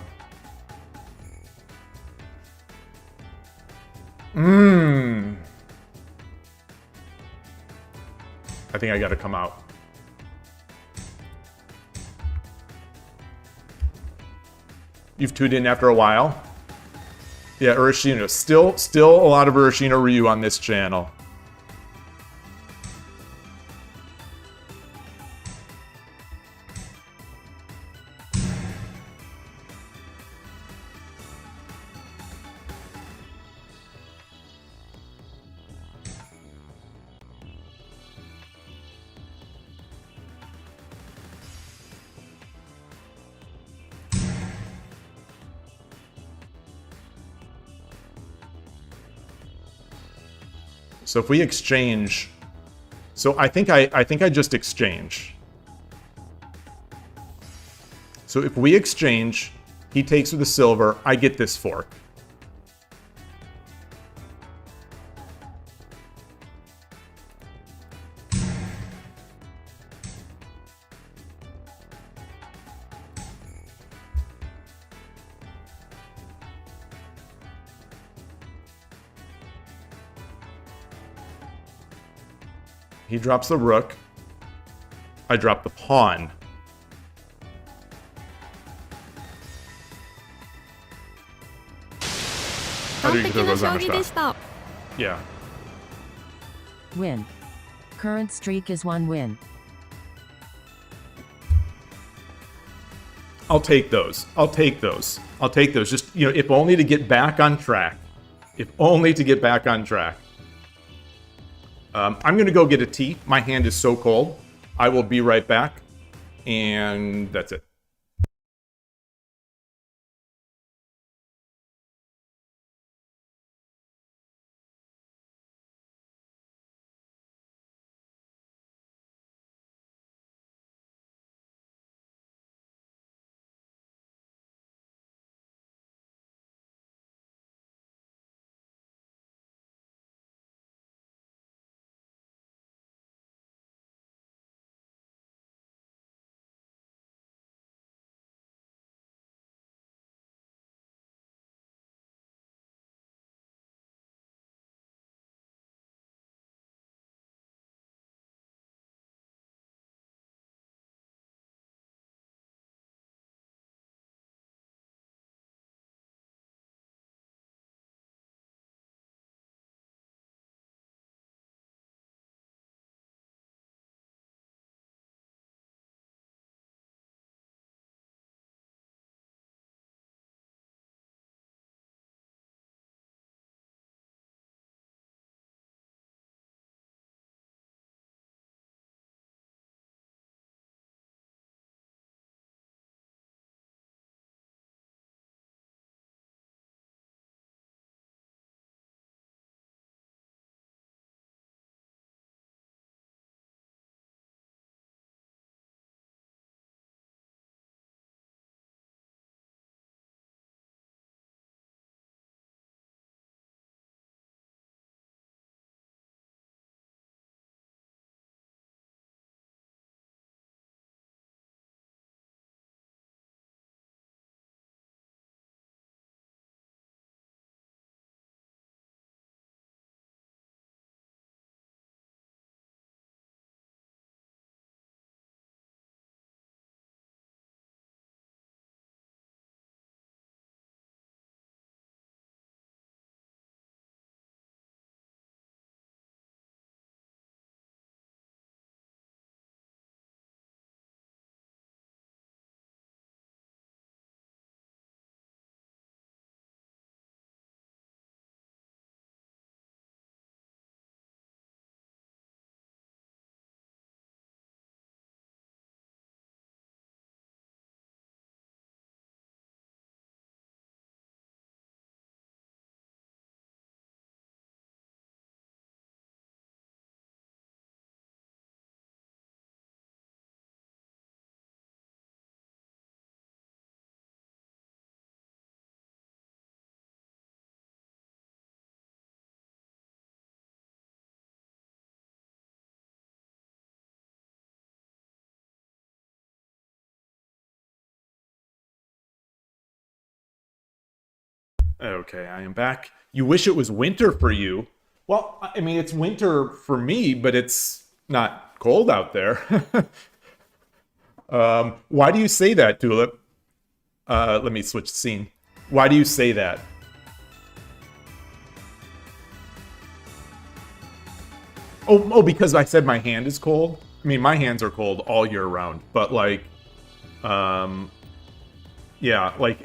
think I gotta come out. You've tuned in after a while? Yeah, Urashino. Still a lot of Urashino Ryu on this channel. So if we exchange, so I think I just exchange. So if we exchange, he takes with the silver, I get this fork. He drops the rook. I drop the pawn. Yeah. Win. Current streak is 1 win. I'll take those. Just, you know, if only to get back on track. I'm going to go get a tea. My hand is so cold. I will be right back. And that's it. Okay, I am back. You wish it was winter for you. Well, I mean, it's winter for me, but it's not cold out there. Why do you say that, Tulip? Let me switch the scene. Why do you say that? Oh, because I said my hand is cold? I mean, my hands are cold all year round, but like, yeah, like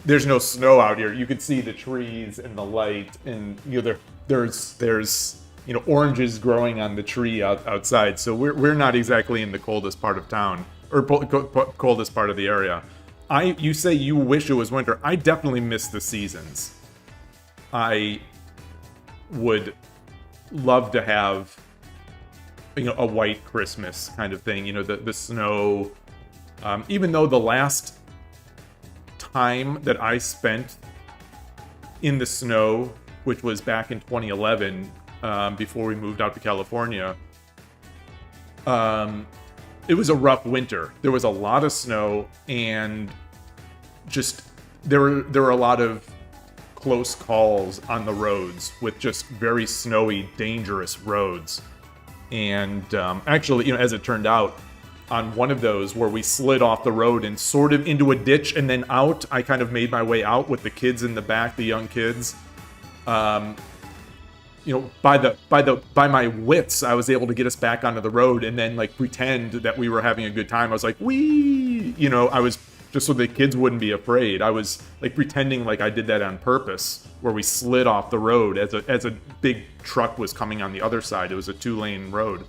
there's no snow out here. You can see the trees and the light, and you know there's you know oranges growing on the tree outside. So we're not exactly in the coldest part of town or coldest part of the area. You say you wish it was winter. I definitely miss the seasons. I would love to have a white Christmas kind of thing. You know, the snow. Even though the last time that I spent in the snow, which was back in 2011, before we moved out to California, it was a rough winter. There was a lot of snow, and just there were a lot of close calls on the roads with just very snowy, dangerous roads. And actually, as it turned out, on one of those where we slid off the road and sort of into a ditch and then out, I kind of made my way out with the kids in the back, the young kids. By my wits, I was able to get us back onto the road and then like pretend that we were having a good time. I was like, wee, I was just so the kids wouldn't be afraid. I was like pretending like I did that on purpose, where we slid off the road as a big truck was coming on the other side. It was a 2-lane road.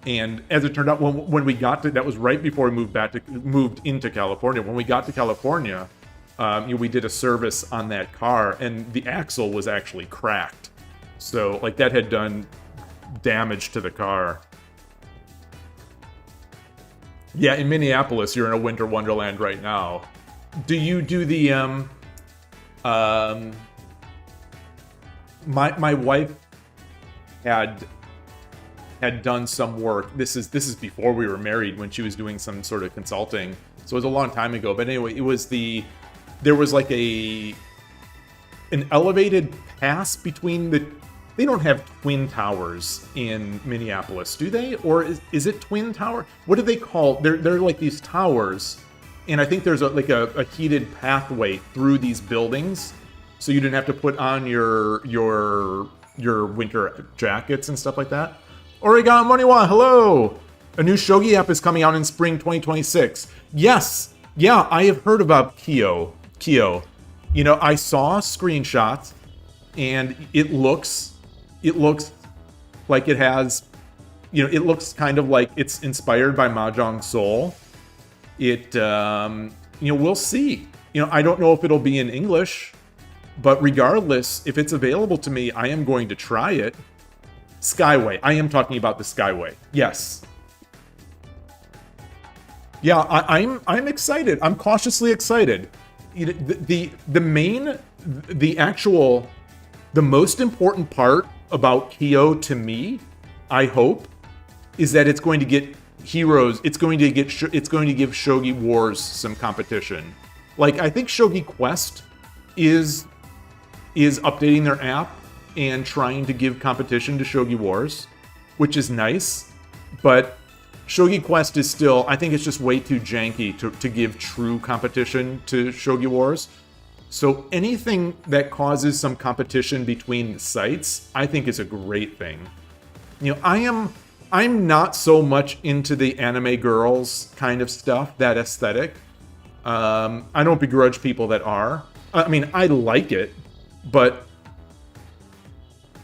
And as it turned out, when we got to, that was right before we moved into California. When we got to California, we did a service on that car, and the axle was actually cracked. So like that had done damage to the car. Yeah, in Minneapolis, you're in a winter wonderland right now. Do you do the my wife had done some work. This is before we were married, when she was doing some sort of consulting. So it was a long time ago. But anyway, there was like an elevated pass between they don't have twin towers in Minneapolis, do they? Or is it twin tower? What do they call? They're like these towers, and I think there's a heated pathway through these buildings, so you didn't have to put on your winter jackets and stuff like that. Oregon Moniwa, hello! A new Shogi app is coming out in spring 2026. Yes! Yeah, I have heard about Kyo. I saw screenshots, and it looks like it has, it looks kind of like it's inspired by Mahjong Soul. We'll see. I don't know if it'll be in English, but regardless, if it's available to me, I am going to try it. Skyway. I am talking about the Skyway. Yes. Yeah, I'm excited. I'm cautiously excited. The most important part about Kyo to me, I hope, is that it's going to get heroes. It's going to give Shogi Wars some competition. Like, I think Shogi Quest is updating their app and trying to give competition to Shogi Wars, which is nice, but Shogi Quest is still, I think it's just way too janky to give true competition to Shogi Wars. So anything that causes some competition between the sites, I think is a great thing. I'm not so much into the anime girls kind of stuff, that aesthetic. I don't begrudge people that are. I mean, I like it, but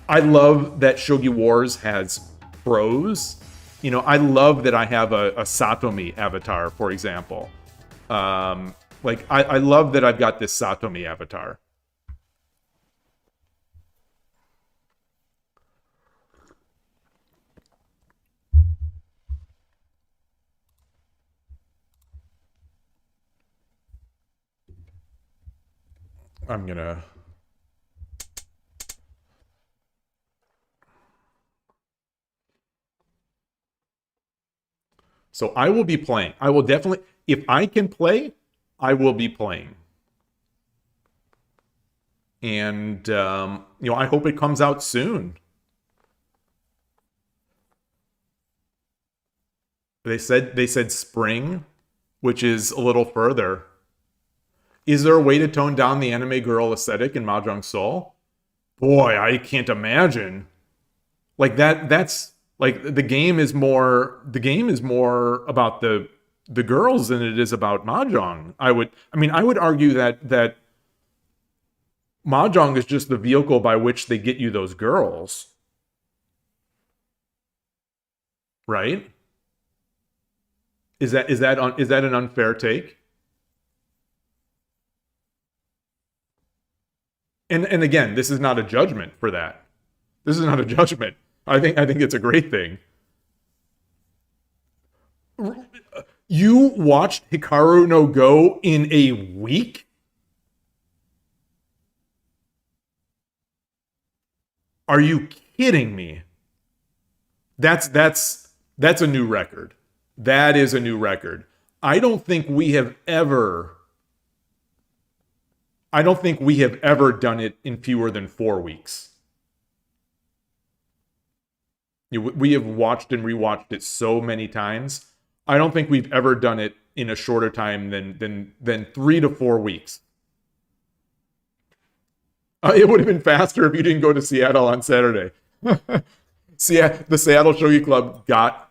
I love that Shogi Wars has pros. I love that I have a Satomi avatar, for example. I love that I've got this Satomi avatar. I'm gonna... So I will be playing. I will definitely, if I can play, I will be playing. And, I hope it comes out soon. They said spring, which is a little further. Is there a way to tone down the anime girl aesthetic in Mahjong Soul? Boy, I can't imagine. Like that's like the game is more about the girls than it is about Mahjong. I would argue that Mahjong is just the vehicle by which they get you those girls. Right? Is that an unfair take? And again, this is not a judgment for that. This is not a judgment. I think it's a great thing. You watched Hikaru no Go in a week? Are you kidding me? That's a new record. That is a new record. I don't think we have ever done it in fewer than 4 weeks. We have watched and rewatched it so many times. I don't think we've ever done it in a shorter time than 3 to 4 weeks. It would have been faster if you didn't go to Seattle on Saturday. The Seattle Shogi Club got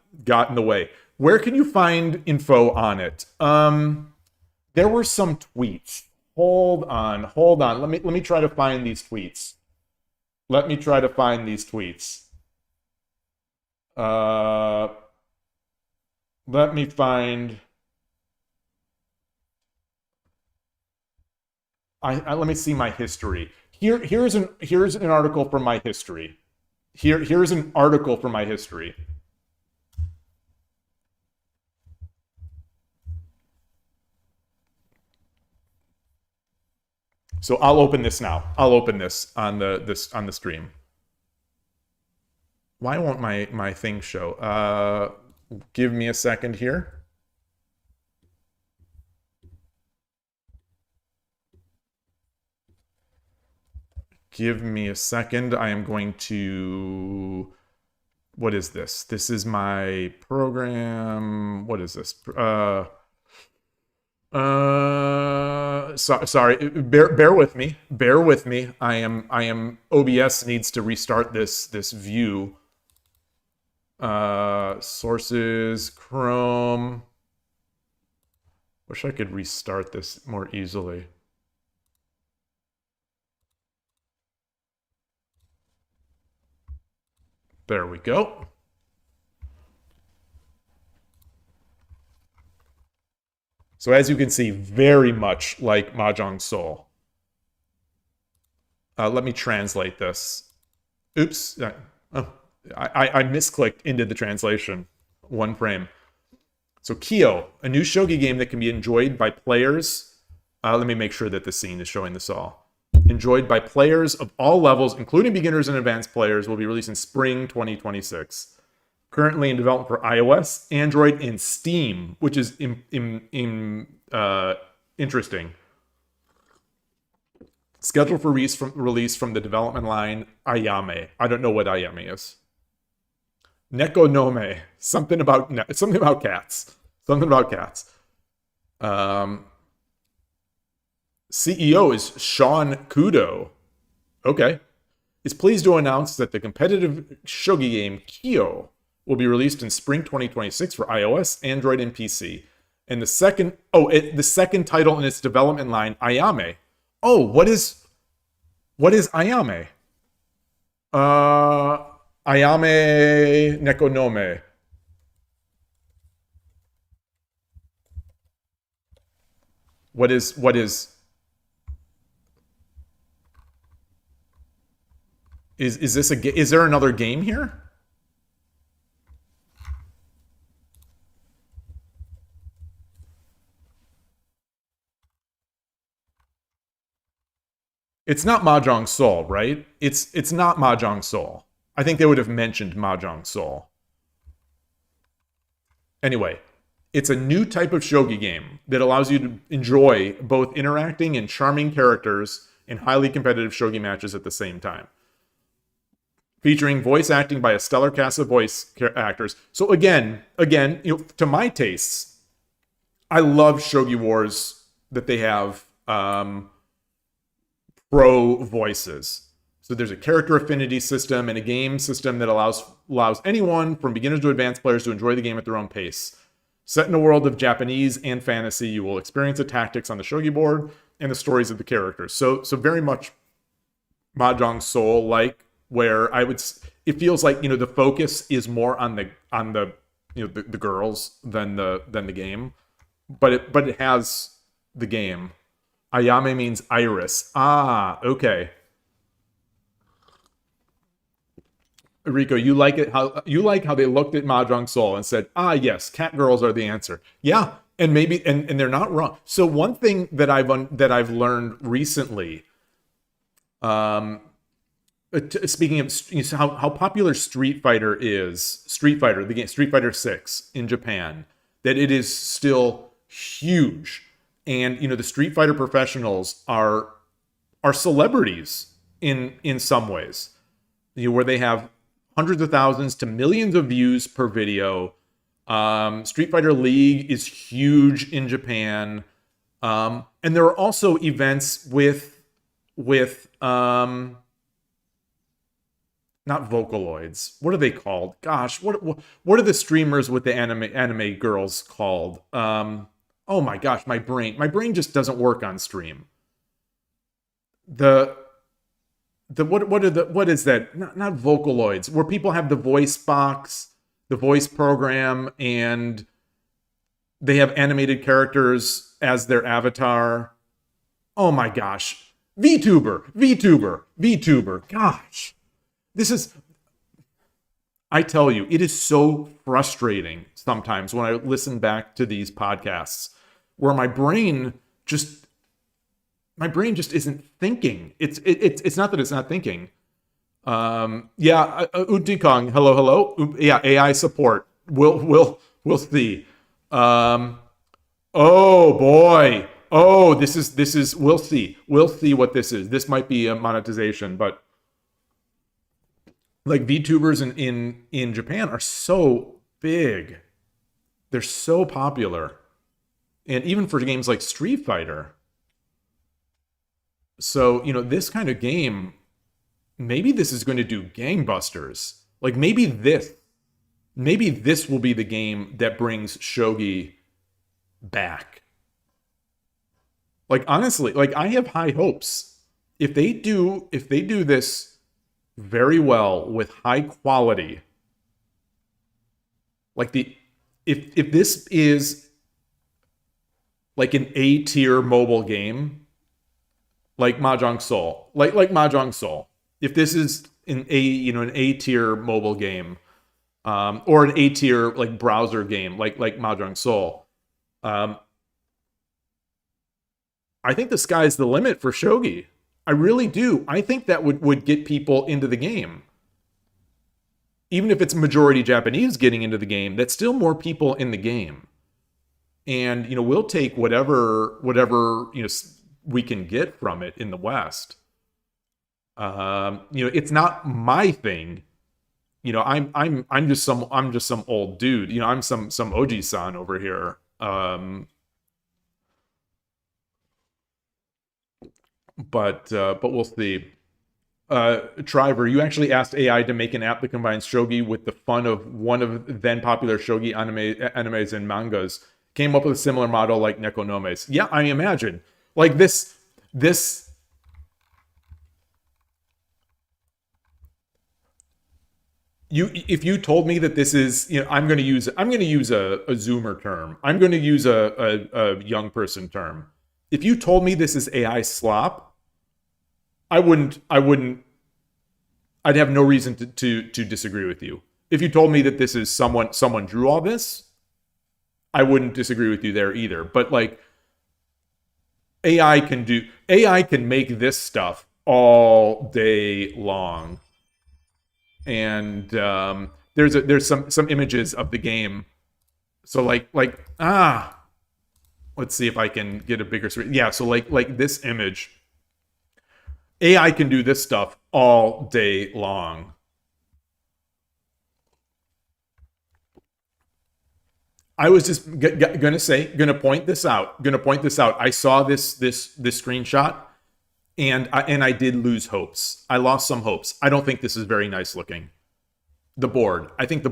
in the way. Where can you find info on it? There were some tweets. Hold on. Let me try to find these tweets. Let me see my history. Here's an article from my history. Here's an article from my history. So I'll open this now. I'll open this on the stream. Why won't my thing show? Give me a second here. Give me a second. I am going to... What is this? This is my program. What is this? Sorry. Bear with me. I am OBS needs to restart this view. Sources, Chrome. Wish I could restart this more easily. There we go. So as you can see, very much like Mahjong Soul. Let me translate this. Oops. I misclicked into the translation. One frame. So Kyo, a new shogi game that can be enjoyed by players. Let me make sure that the scene is showing this all. Enjoyed by players of all levels, including beginners and advanced players, will be released in spring 2026. Currently in development for iOS, Android, and Steam, which is interesting. Scheduled for release from the development line Ayame. I don't know what Ayame is. Neko Nome. Something about cats. CEO is Sean Kudo. Okay. Is pleased to announce that the competitive shogi game Kyo will be released in spring 2026 for iOS, Android, and PC. And the second title in its development line, Ayame. Oh, what is Ayame? Ayame Nekonome. What is this is there another game here? It's not Mahjong Soul, right? It's not Mahjong Soul. I think they would have mentioned Mahjong Soul. Anyway, it's a new type of shogi game that allows you to enjoy both interacting and charming characters in highly competitive shogi matches at the same time. Featuring voice acting by a stellar cast of voice actors. So again, to my tastes, I love Shogi Wars that they have pro voices. So there's a character affinity system and a game system that allows anyone from beginners to advanced players to enjoy the game at their own pace. Set in a world of Japanese and fantasy, you will experience the tactics on the shogi board and the stories of the characters. So very much Mahjong Soul like, where it feels like, the focus is more on the the girls than the game, but it has the game. Ayame means iris. Ah, okay. Rico, you like how they looked at Mahjong Soul and said, ah, yes, cat girls are the answer. Yeah, and maybe and they're not wrong. So one thing that I've learned recently, speaking of how popular Street Fighter, the game Street Fighter 6 in Japan, that it is still huge, and the Street Fighter professionals are celebrities in some ways, where they have hundreds of thousands to millions of views per video. Street Fighter League is huge in Japan, and there are also events with not Vocaloids. What are they called? Gosh, what are the streamers with the anime girls called? Oh my gosh, my brain just doesn't work on stream. What is that? Not Vocaloids, where people have the voice box, the voice program, and they have animated characters as their avatar. Oh my gosh. VTuber. Gosh. I tell you, it is so frustrating sometimes when I listen back to these podcasts where my brain just isn't thinking. It's not that it's not thinking. Utikong, hello. Yeah, AI support. We'll see. Oh boy. Oh, this is. We'll see what this is. This might be a monetization, but like VTubers in Japan are so big. They're so popular, and even for games like Street Fighter. So, this kind of game, maybe this is going to do gangbusters. Like maybe this will be the game that brings shogi back. Like honestly, like I have high hopes. If they do this very well with high quality, like if this is like an A-tier mobile game, like Mahjong Soul, like Mahjong Soul. If this is an A-tier mobile game, or an A-tier like browser game, like Mahjong Soul, I think the sky's the limit for shogi. I really do. I think that would get people into the game. Even if it's majority Japanese getting into the game, that's still more people in the game. And we'll take whatever we can get from it in the West. It's not my thing. I'm just some old dude. I'm some Oji-san over here. But we'll see. Triver, you actually asked AI to make an app that combines shogi with the fun of one of then popular shogi animes and mangas. Came up with a similar model like Nekonomes. Yeah, I imagine. Like this. If you told me that this is, I'm going to use a Zoomer term. I'm going to use a young person term. If you told me this is AI slop, I'd have no reason to disagree with you. If you told me that this is someone drew all this, I wouldn't disagree with you there either. But like AI can make this stuff all day long. And there's some images of the game. So let's see if I can get a bigger screen. Yeah, so like this image AI can do this stuff all day long. I was just gonna point this out. I saw this screenshot, and I did lose hopes. I lost some hopes. I don't think this is very nice looking. The board. I think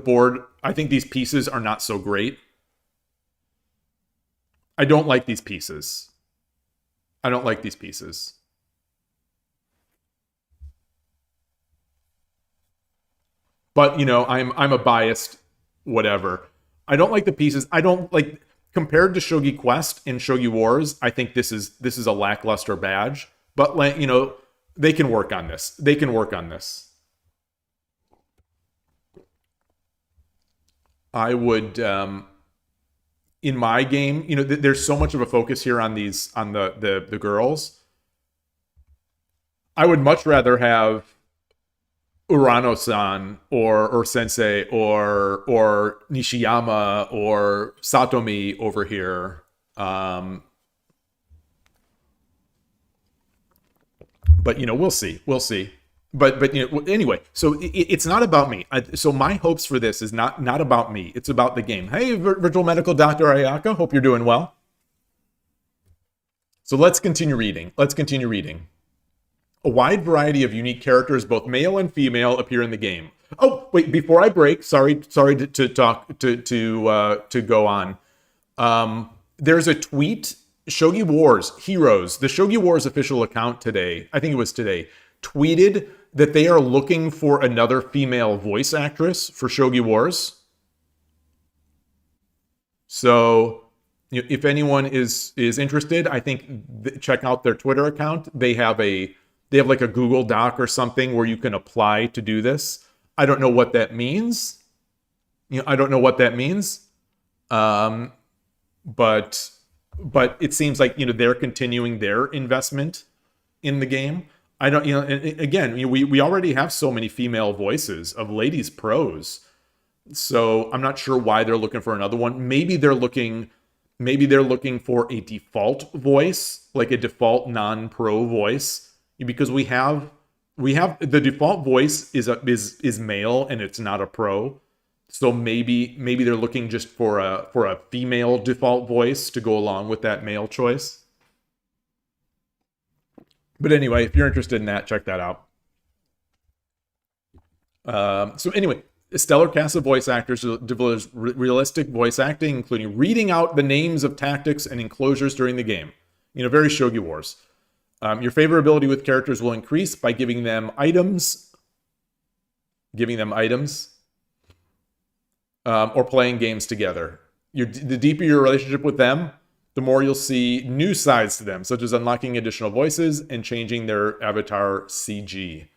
these pieces are not so great. I don't like these pieces. But, you know, I'm a biased whatever. I don't like the pieces. I don't like, compared to Shogi Quest and Shogi Wars, I think this is a lackluster badge. But, like, you know, they can work on this. I would, in my game, you know, there's so much of a focus here on the girls. I would much rather have Urano-san or Sensei or Nishiyama or Satomi over here. But, you know, we'll see. But you know, anyway, so it's not about me. So my hopes for this is not about me. It's about the game. Hey, virtual medical Dr. Ayaka, hope you're doing well. So let's continue reading. A wide variety of unique characters, both male and female, appear in the game. Oh, wait, before I break, sorry to go on. There's a tweet, Shogi Wars Heroes, the Shogi Wars official account today, I think it was today, tweeted that they are looking for another female voice actress for Shogi Wars. So, if anyone is interested, I think check out their Twitter account. They have like a Google Doc or something where you can apply to do this. I don't know what that means. But it seems like, you know, they're continuing their investment in the game. I don't, you know, and again, we already have so many female voices of ladies pros. So I'm not sure why they're looking for another one. Maybe they're looking for a default voice, like a default non-pro voice, because we have the default voice is male and it's not a pro. So maybe they're looking just for a female default voice to go along with that male choice. But anyway, if you're interested in that, check that out. So anyway, a stellar cast of voice actors delivers realistic voice acting, including reading out the names of tactics and enclosures during the game. You know, very Shogi Wars. Your favorability with characters will increase by giving them items. Or playing games together. The deeper your relationship with them, the more you'll see new sides to them, such as unlocking additional voices and changing their avatar CG.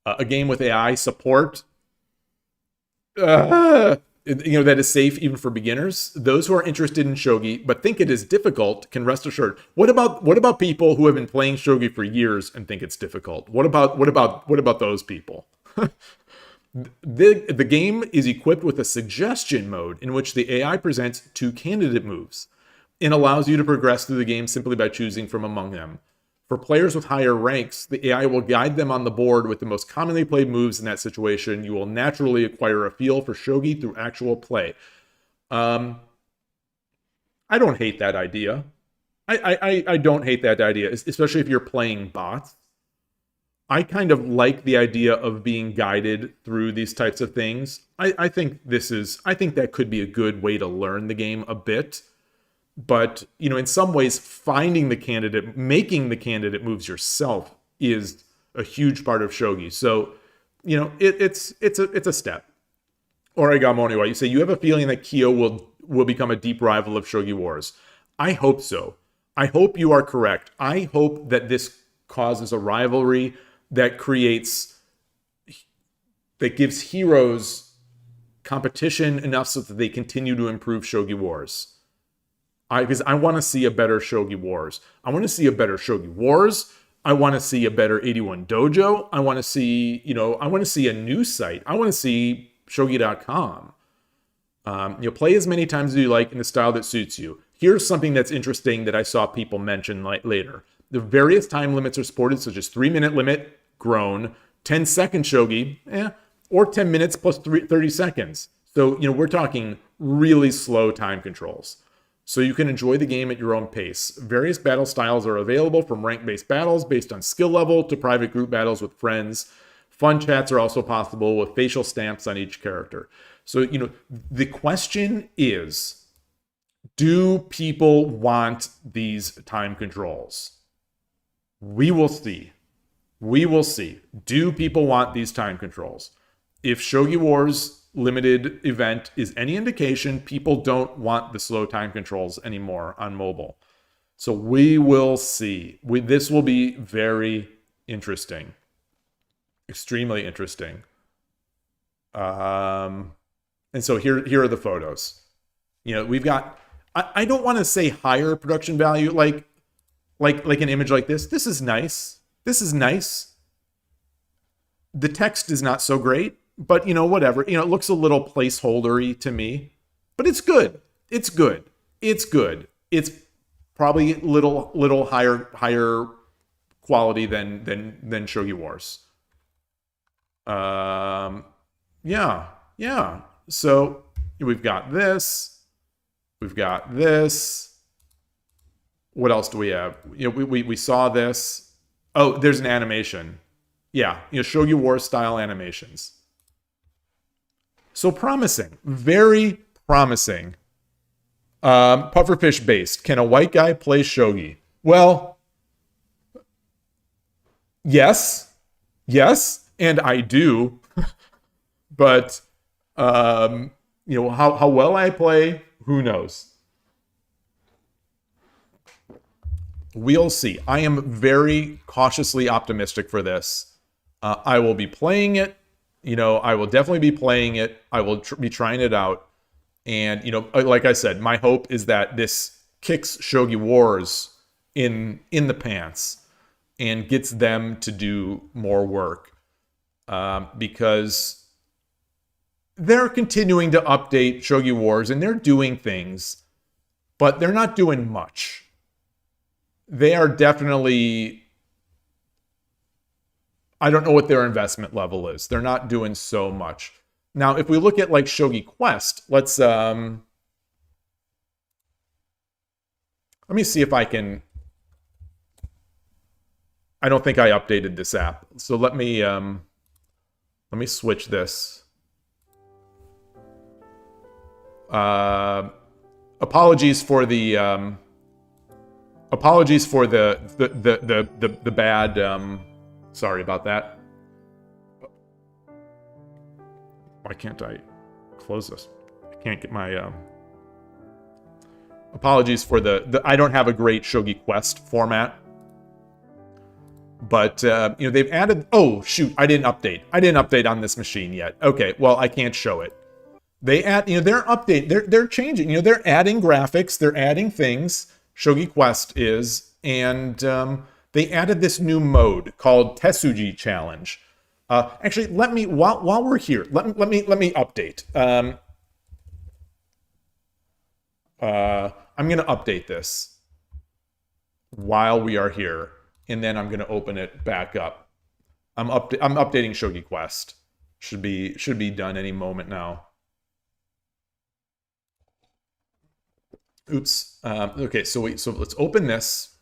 A game with AI support, you know, that is safe even for beginners. Those who are interested in Shogi but think it is difficult can rest assured. What about people who have been playing Shogi for years and think it's difficult? What about those people? The game is equipped with a suggestion mode in which the AI presents 2 candidate moves and allows you to progress through the game simply by choosing from among them. For players with higher ranks, the AI will guide them on the board with the most commonly played moves in that situation. You will naturally acquire a feel for Shogi through actual play. I don't hate that idea. I don't hate that idea, especially if you're playing bots. I kind of like the idea of being guided through these types of things. I think that could be a good way to learn the game a bit. But, you know, in some ways, finding the candidate, making the candidate moves yourself is a huge part of Shogi. So, you know, it's a step. Origamoniwa, you say you have a feeling that Kyo will become a deep rival of Shogi Wars. I hope so. I hope you are correct. I hope that this causes a rivalry that gives heroes competition enough so that they continue to improve Shogi Wars. Because I want to see a better Shogi Wars. I want to see a better Shogi Wars. I want to see a better 81 Dojo. I want to see, you know, I want to see a news site. I want to see Shogi.com. You know, play as many times as you like in the style that suits you. Here's something that's interesting that I saw people mention later. The various time limits are supported, such as 3-minute limit, grown, 10-second shogi, or 10 minutes plus 30 seconds. So, we're talking really slow time controls. So you can enjoy the game at your own pace. Various battle styles are available, from rank-based battles based on skill level to private group battles with friends. Fun chats are also possible with facial stamps on each character. So, the question is, do people want these time controls? We will see. We will see. Do people want these time controls? If Shogi Wars limited event is any indication, people don't want the slow time controls anymore on mobile. So we will see. This will be very interesting. Extremely interesting. And so here are the photos. We've got, I don't want to say higher production value, like an image like this. This is nice. This is nice. The text is not so great, but whatever. It looks a little placeholdery to me, but it's good. It's good. It's good. It's probably little higher quality than Shogi Wars. Yeah. So we've got this. We've got this. What else do we have? We saw this. Oh, there's an animation. Yeah, Shogi Wars style animations. So promising, very promising. Pufferfish based. Can a white guy play shogi? Well, yes, and I do. But how well I play, who knows? We'll see. I am very cautiously optimistic for this. I will be playing it. I will definitely be playing it. I will be trying it out. And, like I said, my hope is that this kicks Shogi Wars in the pants and gets them to do more work. Because they're continuing to update Shogi Wars and they're doing things, but they're not doing much. They are definitely, I don't know what their investment level is. They're not doing so much. Now, if we look at like Shogi Quest, let's let me see if I can. I don't think I updated this app. So let me switch this. Apologies for the bad. Sorry about that. Why can't I close this? I can't get my. Apologies for the. I don't have a great Shogi Quest format. But they've added. Oh shoot! I didn't update. I didn't update on this machine yet. Okay, well I can't show it. They add. They're update. They're changing. They're adding graphics. They're adding things. Shogi Quest is, and they added this new mode called Tesuji Challenge. Actually, let me while we're here, let me update. I'm gonna update this while we are here, and then I'm gonna open it back up. I'm updating Shogi Quest. Should be done any moment now. Oops. Okay, so let's open this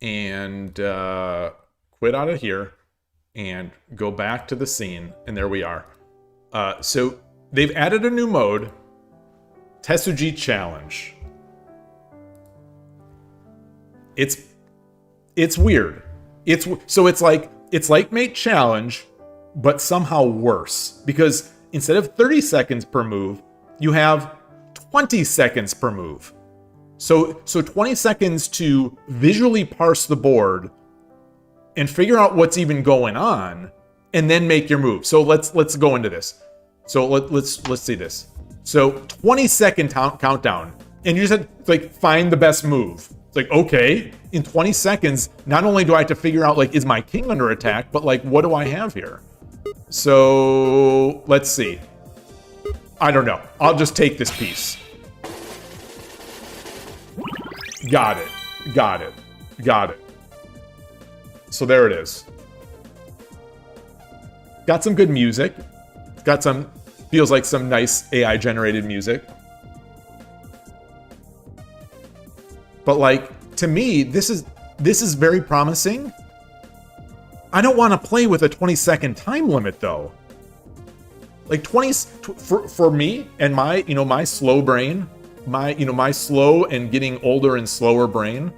and quit out of here and go back to the scene, and there we are. So they've added a new mode, Tesuji Challenge. It's weird. It's like Mate Challenge, but somehow worse, because instead of 30 seconds per move, you have 20 seconds per move. So 20 seconds to visually parse the board and figure out what's even going on, and then make your move. So let's go into this. So let's see this. So 20-second countdown, and you just have to find the best move. It's like, okay, in 20 seconds, not only do I have to figure out is my king under attack, but what do I have here? So let's see. I don't know. I'll just take this piece. Got it. So there it is. Got some good music. Got some, feels like some nice AI generated music. But like, to me, this is very promising. I don't want to play with a 20-second time limit though. Like for me and my, my slow brain, my slow and getting older and slower brain,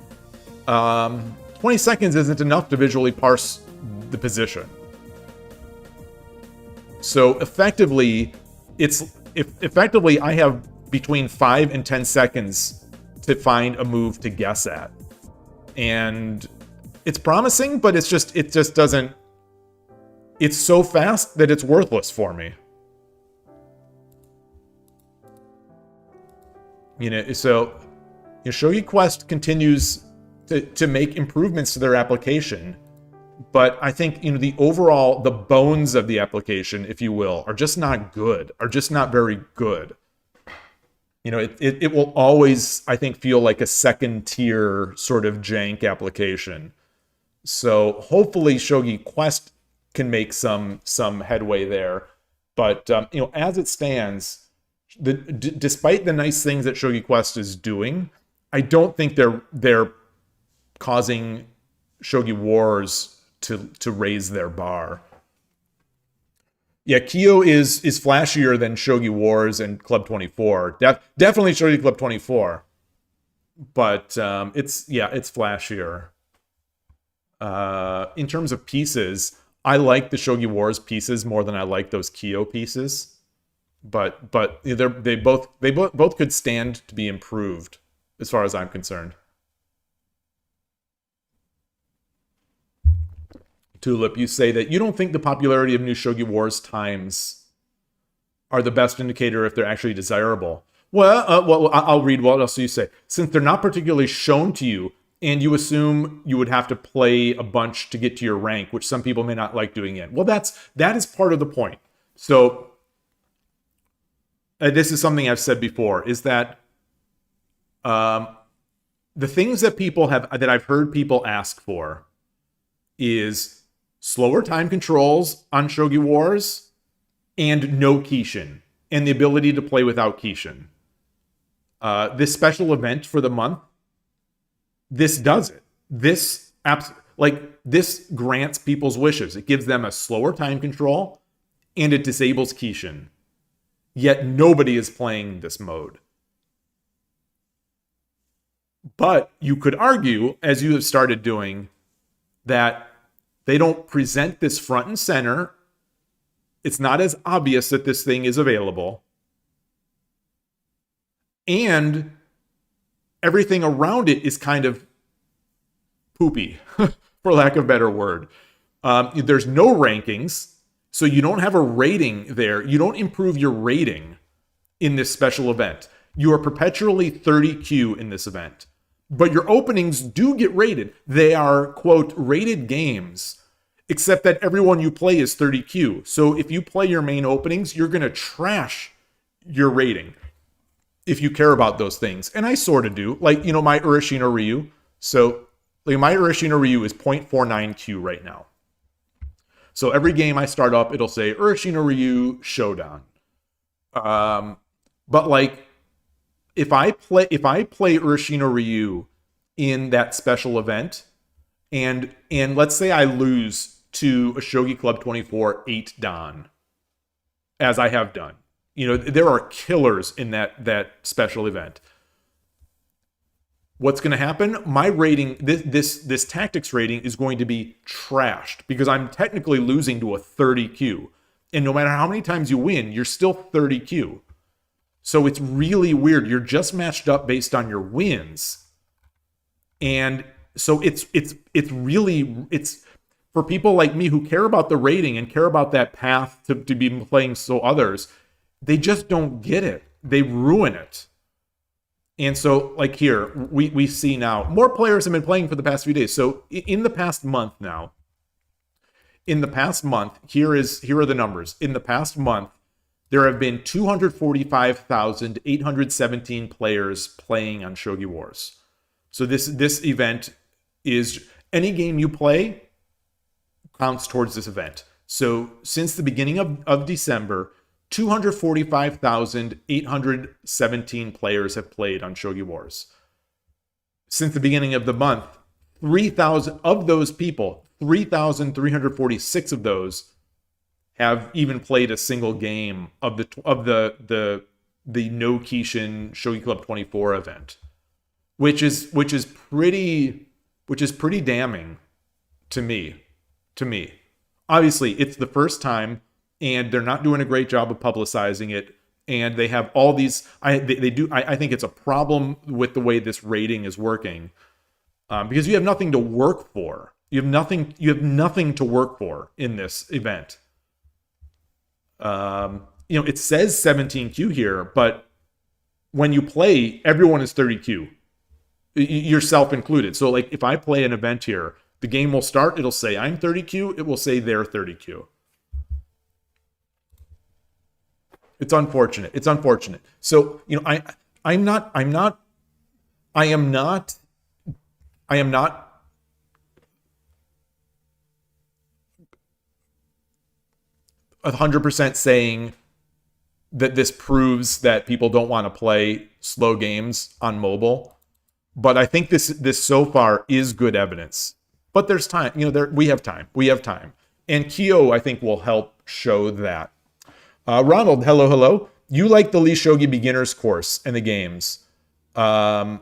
20 seconds isn't enough to visually parse the position. So effectively, I have between 5 and 10 seconds to find a move to guess at. And it's promising, but it just doesn't, it's so fast that it's worthless for me. So Shogi Quest continues to make improvements to their application, but I think the bones of the application, if you will, are just not good, are just not very good. It will always, I think, feel like a second tier sort of jank application. So hopefully Shogi Quest can make some headway there, but as it stands, despite the nice things that Shogi Quest is doing, I don't think they're causing Shogi Wars to raise their bar. Yeah, Kyo is flashier than Shogi Wars and Club 24. Definitely Shogi Club 24. But it's flashier. In terms of pieces, I like the Shogi Wars pieces more than I like those Kyo pieces. But they both could stand to be improved, as far as I'm concerned. Tulip, you say that you don't think the popularity of new Shogi Wars times are the best indicator if they're actually desirable. Well, I'll read what else you say. Since they're not particularly shown to you, and you assume you would have to play a bunch to get to your rank, which some people may not like doing it. Well, that is part of the point. So this is something I've said before, is that the things that that I've heard people ask for is slower time controls on Shogi Wars and no Kishin, and the ability to play without Kishin. This special event for the month, this does it. This grants people's wishes. It gives them a slower time control, and it disables Kishin. Yet nobody is playing this mode. But you could argue, as you have started doing, that they don't present this front and center. It's not as obvious that this thing is available. And everything around it is kind of poopy, for lack of a better word. There's no rankings, so you don't have a rating there. You don't improve your rating in this special event. You are perpetually 30Q in this event. But your openings do get rated. They are, quote, rated games, except that everyone you play is 30Q. So if you play your main openings, you're going to trash your rating if you care about those things. And I sort of do. Like, my Urashino Ryu. So my Urashino Ryu is 0.49Q right now. So every game I start up, it'll say Urashino Ryu Showdown. But like, if I play Urashino Ryu in that special event, and let's say I lose to a Shogi Club 24 8 Dan, as I have done. There are killers in that special event. What's going to happen? My rating, this tactics rating is going to be trashed because I'm technically losing to a 30Q. And no matter how many times you win, you're still 30Q. So it's really weird. You're just matched up based on your wins. And so it's for people like me who care about the rating and care about that path to be playing so others, they just don't get it. They ruin it. And so, like here, we see now, more players have been playing for the past few days. So in the past month now, here are the numbers. In the past month, there have been 245,817 players playing on Shogi Wars. So this event is any game you play, counts towards this event. So since the beginning of December, 245,817 players have played on Shogi Wars. Since the beginning of the month, 3,000 of those people, 3,346 of those have even played a single game of the No Kishin Shogi Club 24 event, which is pretty damning to me. Obviously, it's the first time, and they're not doing a great job of publicizing it. And they have all these. I think it's a problem with the way this rating is working, because you have nothing to work for. You have nothing to work for in this event. It says 17Q here, but when you play, everyone is 30Q, yourself included. So, like, if I play an event here, the game will start. It'll say I'm 30Q. It will say they're 30Q. It's unfortunate. So, I am not 100% saying that this proves that people don't want to play slow games on mobile, but I think this so far is good evidence. But there's time. We have time. And Kyo, I think, will help show that. Ronald, hello. You like the Lee Shogi Beginners course and the games. The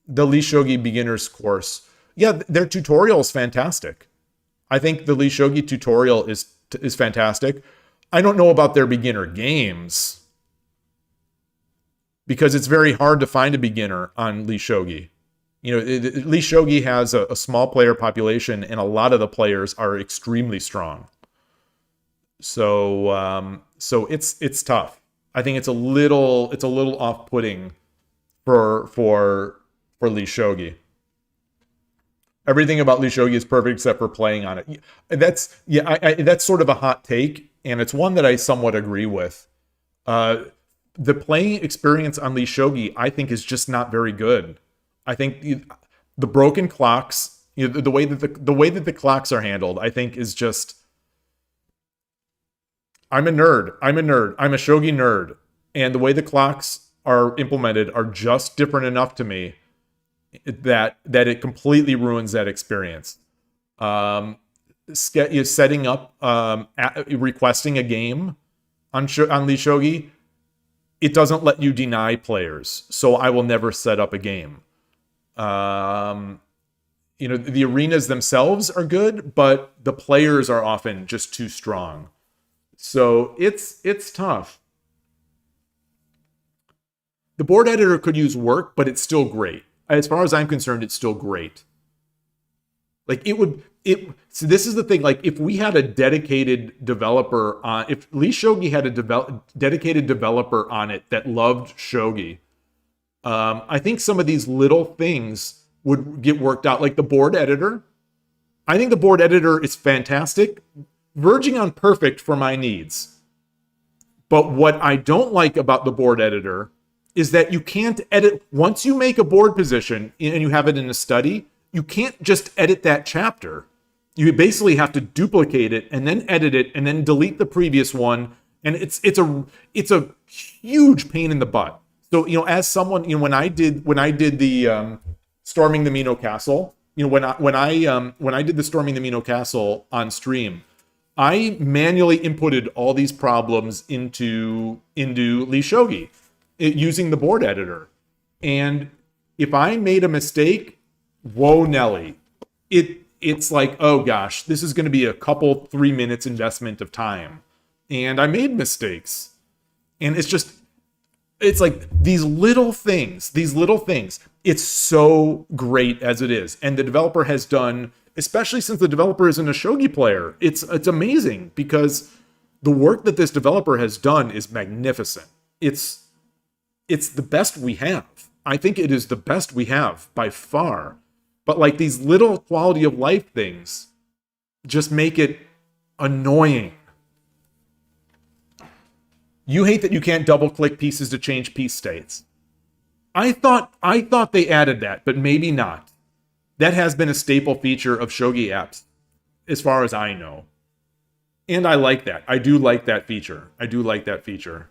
Lee Shogi Beginners course. Yeah, their tutorial is fantastic. I think the Lee Shogi tutorial is fantastic. I don't know about their beginner games, because it's very hard to find a beginner on Lee Shogi. Lee Shogi has a small player population, and a lot of the players are extremely strong. So it's tough. I think it's a little off-putting for Lee Shogi. Everything about Lee Shogi is perfect except for playing on it. That's sort of a hot take, and it's one that I somewhat agree with. The playing experience on Lee Shogi, I think, is just not very good. I think the broken clocks, the way that the clocks are handled, I think is just. I'm a nerd. I'm a Shogi nerd, and the way the clocks are implemented are just different enough to me that it completely ruins that experience. Setting up, requesting a game on Lee Shogi, it doesn't let you deny players, so I will never set up a game. The arenas themselves are good, but the players are often just too strong. So it's tough. The board editor could use work, but it's still great. As far as I'm concerned, it's still great. So this is the thing. Like, if we had a dedicated developer if Lee Shogi had a dedicated developer on it that loved Shogi, I think some of these little things would get worked out. Like the board editor. I think the board editor is fantastic, verging on perfect for my needs. But what I don't like about the board editor is that you can't edit. Once you make a board position and you have it in a study, you can't just edit that chapter. You basically have to duplicate it and then edit it and then delete the previous one. And it's a huge pain in the butt. So, as someone, when I did the storming the Mino Castle, when I did the storming the Mino Castle on stream, I manually inputted all these problems into Lee Shogi using the board editor. And if I made a mistake, whoa, Nelly, it's like, oh gosh, this is going to be a 3 minutes investment of time. And I made mistakes. And it's like these little things. It's so great as it is. And the developer has done, especially since the developer isn't a Shogi player, it's amazing, because the work that this developer has done is magnificent. It's the best we have. I think it is the best we have by far. But like, these little quality of life things just make it annoying. You hate that you can't double click pieces to change piece states. I thought they added that, but maybe not. That has been a staple feature of Shogi apps as far as I know. And I like that. I do like that feature. I do like that feature.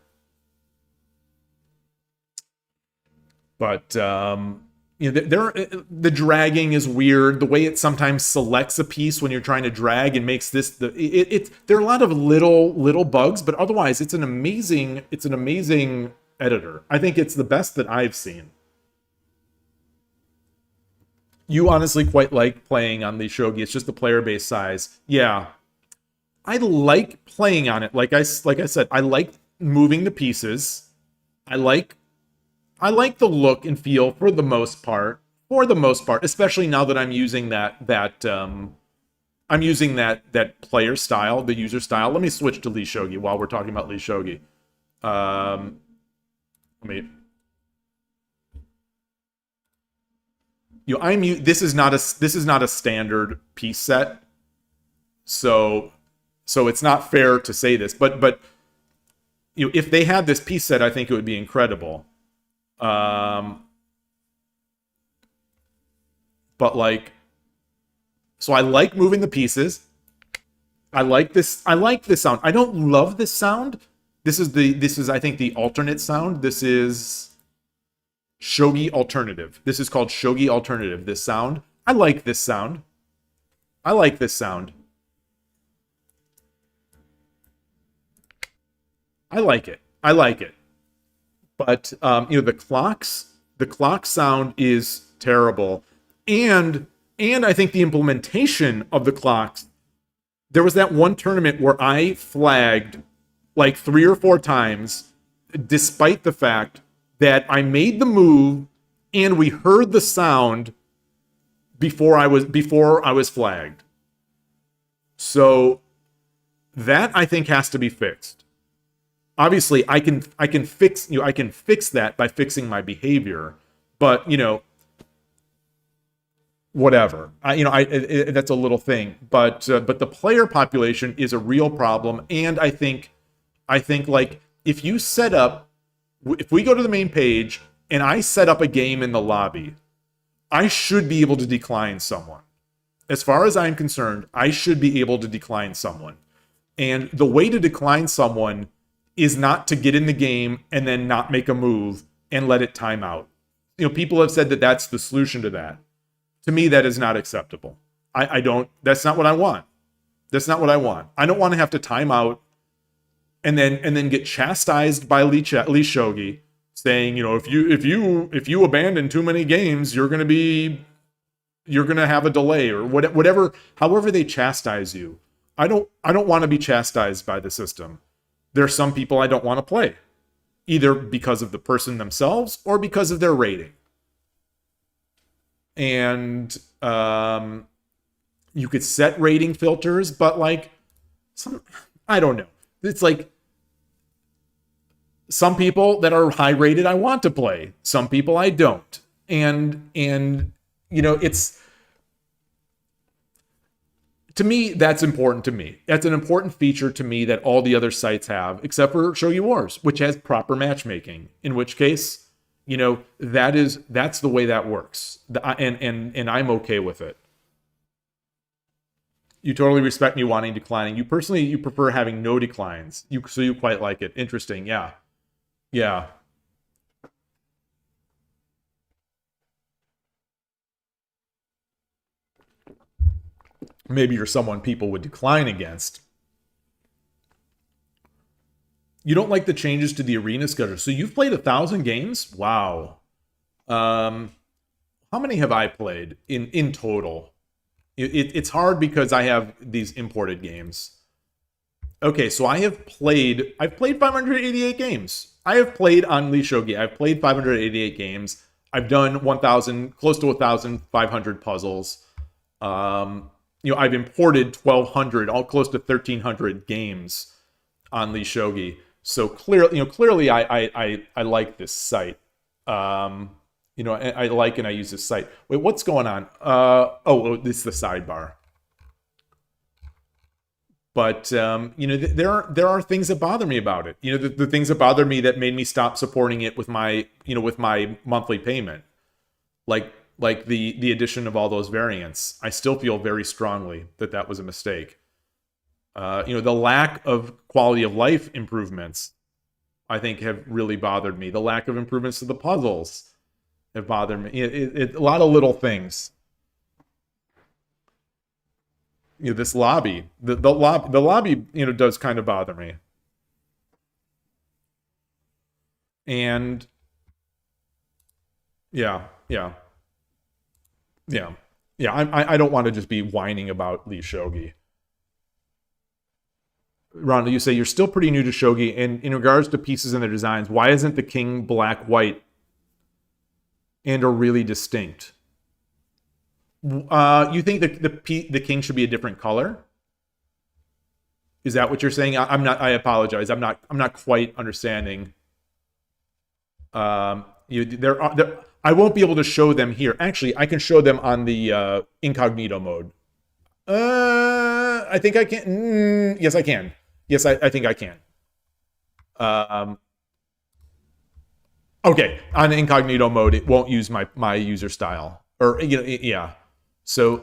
But you know, the dragging is weird. The way it sometimes selects a piece when you're trying to drag and makes this there are a lot of little bugs, but otherwise it's an amazing editor. I think it's the best that I've seen. You honestly quite like playing on the Shogi. It's just the player base size. Yeah. I like playing on it. Like I said, I like moving the pieces. I like the look and feel for the most part. For the most part, especially now that I'm using that player style, the user style. Let me switch to Lee Shogi while we're talking about Lee Shogi. This is not a standard piece set, so it's not fair to say this, but you know, if they had this piece set, I think it would be incredible. But like, so I like moving the pieces. I like this sound. I don't love this sound. This is I think the alternate sound. This is Shogi Alternative. This is called Shogi Alternative. This sound. I like this sound. I like this sound. I like it. I like it. But you know, the clock sound is terrible. And I think the implementation of the clocks, there was that one tournament where I flagged like 3 or 4 times, despite the fact that I made the move and we heard the sound before I was flagged. So that I think has to be fixed. Obviously, I can fix that by fixing my behavior, but you know, whatever. That's a little thing, but the player population is a real problem, and I think like if we go to the main page and I set up a game in the lobby, I should be able to decline someone. As far as I'm concerned, I should be able to decline someone, and the way to decline someone is not to get in the game and then not make a move and let it time out. You know, people have said that that's the solution to that. To me, that is not acceptable. That's not what I want. That's not what I want. I don't want to have to time out and then get chastised by Lee Shogi saying, you know, if you abandon too many games, you're going to have a delay or whatever, however they chastise you. I don't want to be chastised by the system. There are some people I don't want to play, either because of the person themselves or because of their rating. And you could set rating filters, but like I don't know. It's like some people that are high rated I want to play, some people I don't. And you know, it's, to me, that's important to me. That's an important feature to me that all the other sites have, except for Shogi Wars, which has proper matchmaking. In which case, you know, that's the way that works. And I'm okay with it. You totally respect me wanting declining. You prefer having no declines. So you quite like it. Interesting. Yeah. Yeah. Maybe you're someone people would decline against. You don't like the changes to the arena schedule. So you've played 1,000 games? Wow. How many have I played in total? It's hard because I have these imported games. Okay, so I've played 588 games. I have played on Lee Shogi. I've played 588 games. I've done close to 1,500 puzzles. You know, I've imported 1,200, all close to 1,300 games on Lee Shogi. So clearly, I like this site. You know, I like and I use this site. Wait, what's going on? This is the sidebar. But you know, there are things that bother me about it. You know, the things that bother me that made me stop supporting it with my monthly payment. Like like the addition of all those variants, I still feel very strongly that that was a mistake. The lack of quality of life improvements, I think, have really bothered me. The lack of improvements to the puzzles have bothered me. A lot of little things. This lobby, the lobby, does kind of bother me. And yeah. I don't want to just be whining about Lee Shogi. Ronald, you say you're still pretty new to Shogi, and in regards to pieces and their designs, why isn't the king black, white, and are really distinct? You think the king should be a different color? Is that what you're saying? I'm not. I apologize. I'm not quite understanding. I won't be able to show them here. Actually, I can show them on the incognito mode. I think I can. Yes, I can. Yes, I think I can. Okay, on incognito mode, it won't use my user style. Or yeah. So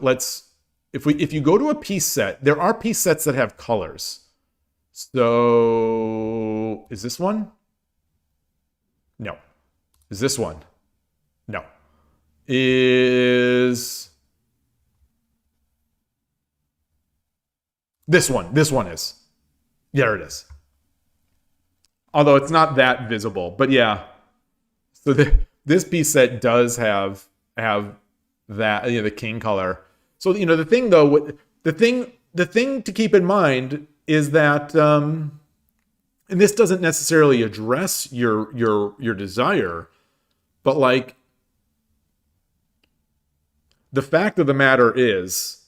if you go to a piece set, there are piece sets that have colors. So is this one? No. Is this one? No. Is this one? This one is. There it is. Although it's not that visible, but yeah. So this piece set does have that, the king color. So the thing though, the thing to keep in mind is that, and this doesn't necessarily address your desire, but like, the fact of the matter is,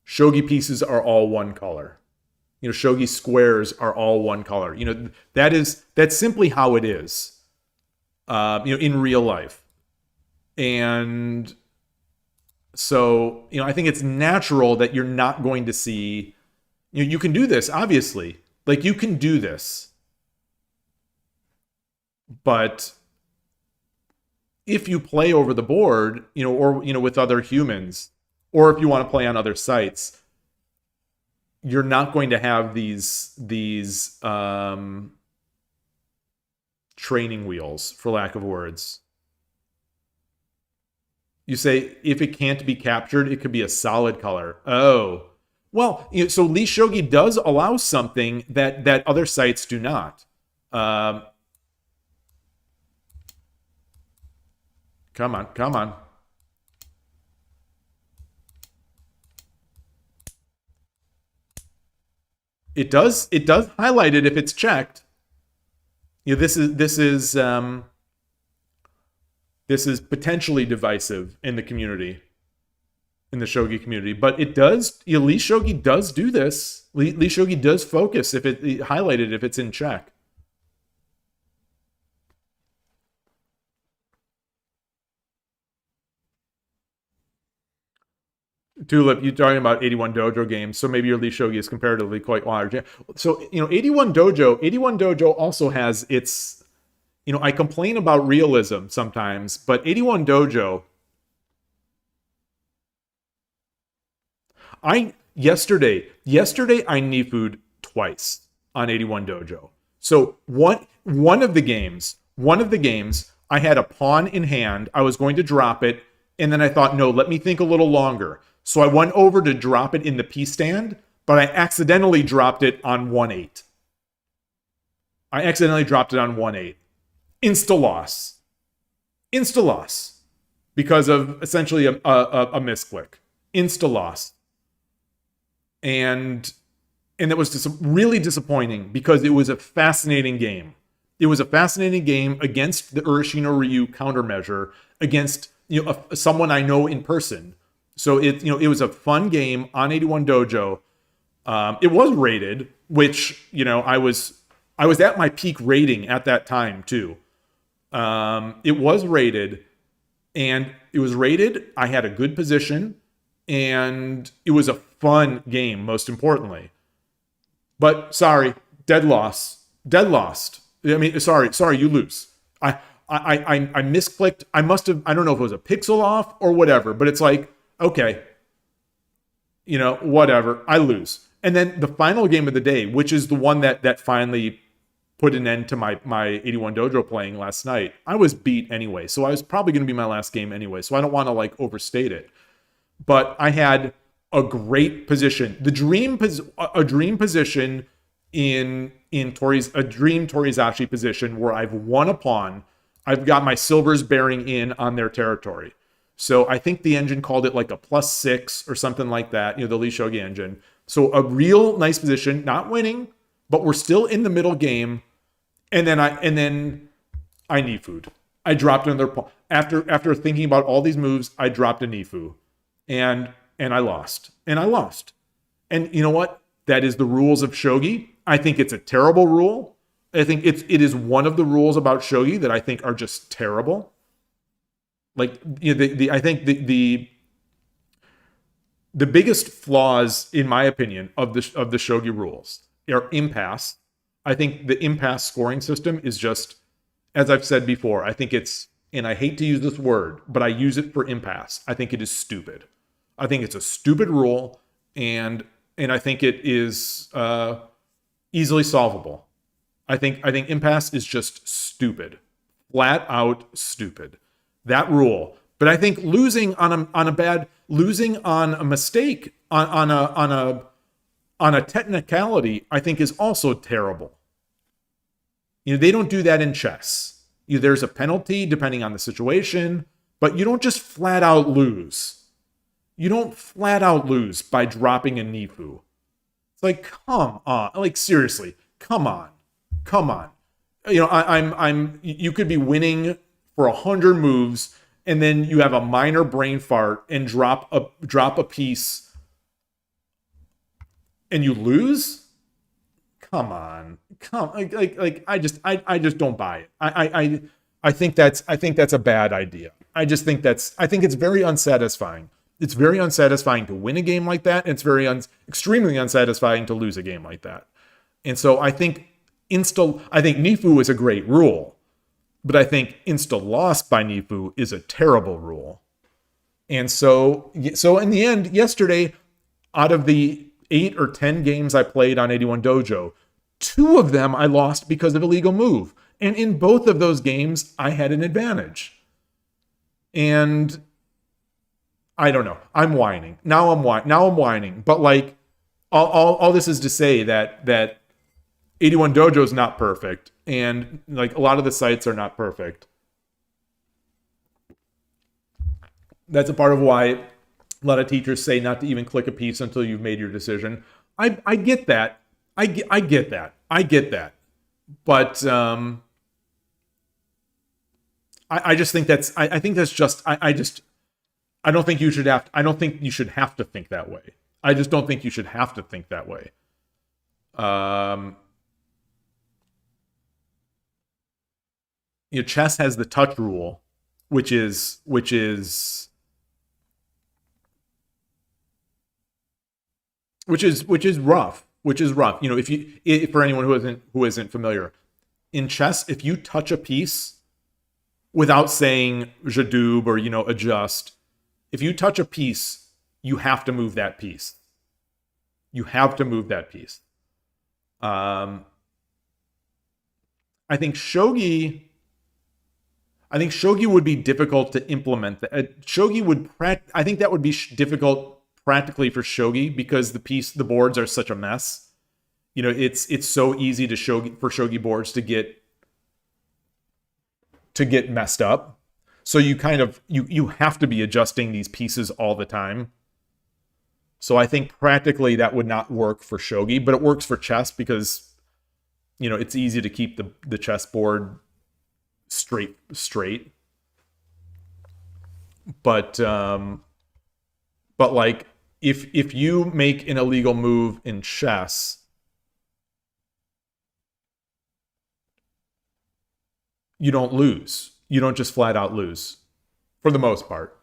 shogi pieces are all one color. Shogi squares are all one color. That's simply how it is. In real life. And so, I think it's natural that you're not going to see, you can do this, obviously. Like, you can do this. But if you play over the board, or, with other humans, or if you want to play on other sites, you're not going to have these training wheels, for lack of words. You say, if it can't be captured, it could be a solid color. Oh. Well, so Lee Shogi does allow something that other sites do not. Come on. It does highlight it if it's checked. This is potentially divisive in the community, in the shogi community, but it does. Lee Shogi does do this. Lee Shogi does focus if it highlighted if it's in check. Tulip, you're talking about 81 Dojo games, so maybe your Lee Shogi is comparatively quite large. So, 81 Dojo also has its, I complain about realism sometimes, but 81 Dojo, yesterday I Nifu'd twice on 81 Dojo. So one of the games, I had a pawn in hand, I was going to drop it, and then I thought, no, let me think a little longer. So I went over to drop it in the piece stand, but I accidentally dropped it on 1-8. Insta loss. Because of essentially a misclick. Insta loss. And it was just really disappointing because it was a fascinating game. It was a fascinating game against the Urashino Ryu countermeasure against someone I know in person. So it was a fun game on 81 Dojo. It was rated, which I was at my peak rating at that time too. It was rated, and I had a good position, and it was a fun game. Most importantly, but sorry, dead lost. I mean, sorry, you lose. I misclicked. I don't know if it was a pixel off or whatever, but it's like, okay, whatever, I lose. And then the final game of the day, which is the one that finally put an end to my 81 Dojo playing last night, I was beat anyway. So I was probably going to be my last game anyway. So I don't want to like overstate it. But I had a great position. A dream position in a dream Torizashi position where I've won a pawn. I've got my silvers bearing in on their territory. So I think the engine called it like a +6 or something like that, the Lee Shogi engine. So a real nice position, not winning, but we're still in the middle game. And then I Nifu'd. I dropped another pawn. After thinking about all these moves, I dropped a Nifu. And I lost. And I lost. And you know what? That is the rules of Shogi. I think it's a terrible rule. I think it is one of the rules about Shogi that I think are just terrible. Like, I think the biggest flaws, in my opinion, of the Shogi rules are impasse. I think the impasse scoring system is just, as I've said before, I think it's, and I hate to use this word, but I use it for impasse. I think it is stupid. I think it's a stupid rule, and I think it is easily solvable. I think impasse is just stupid, flat out stupid. That rule. But I think losing on a mistake, on a technicality, I think is also terrible. They don't do that in chess. There's a penalty depending on the situation, but you don't just flat out lose. You don't flat out lose by dropping a Nifu. It's like, come on. Like, seriously, come on. You could be winning for 100 moves, and then you have a minor brain fart and drop a piece, and you lose. Come on, I just don't buy it. I think that's a bad idea. I think it's very unsatisfying. It's very unsatisfying to win a game like that, and it's extremely unsatisfying to lose a game like that. And so I think Nifu is a great rule. But I think insta loss by Nifu is a terrible rule. And so in the end, yesterday, out of the 8 or 10 games I played on 81 Dojo, 2 of them I lost because of a legal move. And in both of those games, I had an advantage. And I don't know. I'm whining. Now I'm whining. But like, all this is to say that 81 Dojo is not perfect. And like a lot of the sites are not perfect. That's a part of why a lot of teachers say not to even click a piece until you've made your decision. I get that. I get that. But I just think that's I think that's just I don't think you should have to think that way. I just don't think you should have to think that way. Chess has the touch rule, which is rough. If for anyone who isn't familiar, in chess, if you touch a piece without saying je double or adjust, if you touch a piece, you have to move that piece. I think Shogi would be difficult to implement. I think that would be difficult practically for Shogi because the boards are such a mess. It's so easy for Shogi boards to get messed up. So you kind of you have to be adjusting these pieces all the time. So I think practically that would not work for Shogi, but it works for chess because it's easy to keep the chessboard straight. But like if you make an illegal move in chess, you don't lose. You don't just flat out lose. For the most part.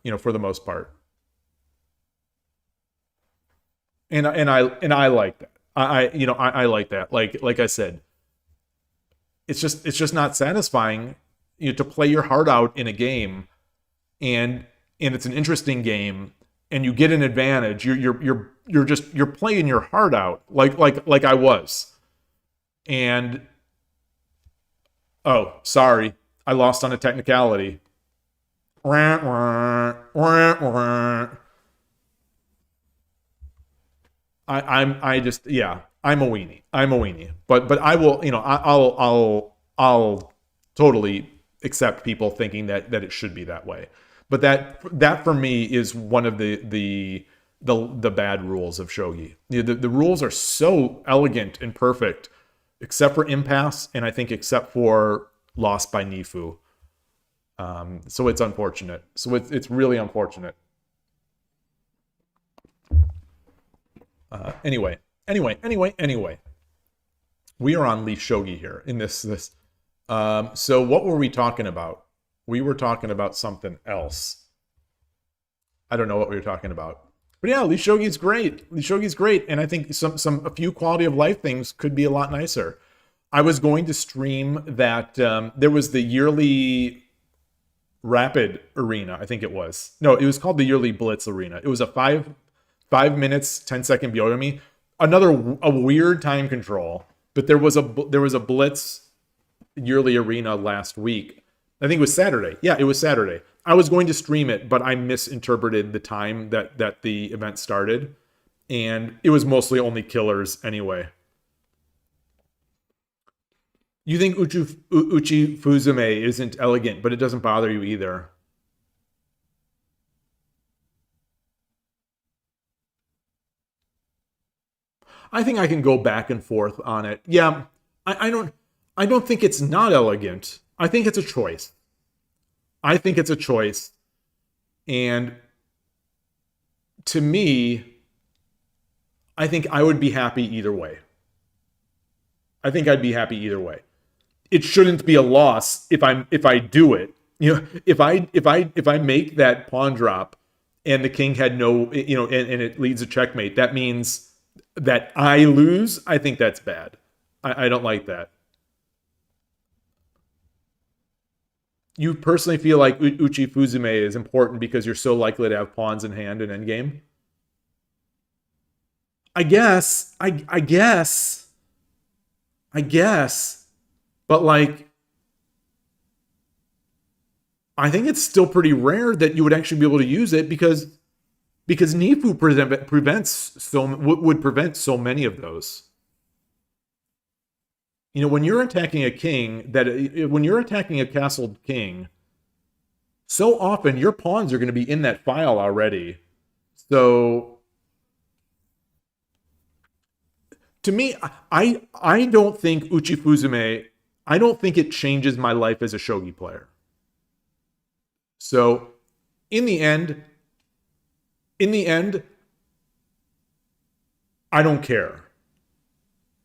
And I like that. I like that. Like I said, it's just not satisfying to play your heart out in a game, and it's an interesting game, and you get an advantage. You're playing your heart out like I was. And oh, sorry, I lost on a technicality. I'm a weenie. But I will, I'll totally accept people thinking that it should be that way. But that for me is one of the bad rules of shogi. The rules are so elegant and perfect, except for impasse, and I think except for loss by Nifu. So it's unfortunate. So it's really unfortunate. Anyway. We are on Leaf Shogi here in this. So what were we talking about? We were talking about something else. I don't know what we were talking about. But yeah, Leaf Shogi is great. Leaf Shogi is great, and I think a few quality of life things could be a lot nicer. I was going to stream that there was the yearly Rapid Arena, I think it was. No, it was called the yearly Blitz Arena. It was a 5 minutes, 10-second Byoyomi. A weird time control, but there was a Blitz yearly arena last week. I think it was Saturday. Yeah, it was Saturday. I was going to stream it, but I misinterpreted the time that the event started, and it was mostly only killers anyway. You think Uchi Fuzume isn't elegant, but it doesn't bother you either. I think I can go back and forth on it. Yeah, I don't think it's not elegant. I think it's a choice. And to me, I think I would be happy either way. I think I'd be happy either way. It shouldn't be a loss if I do it. If I make that pawn drop and the king had no, and it leads a checkmate, that means that I lose. I think that's bad. I don't like that. You personally feel like Uchi Fuzume is important because you're so likely to have pawns in hand in endgame? I guess. But like, I think it's still pretty rare that you would actually be able to use it because Nifu would prevent so many of those. When you're attacking a king, when you're attacking a castled king, so often your pawns are going to be in that file already. So to me, I don't think Uchi Fuzume, I don't think it changes my life as a shogi player. So in the end, I don't care.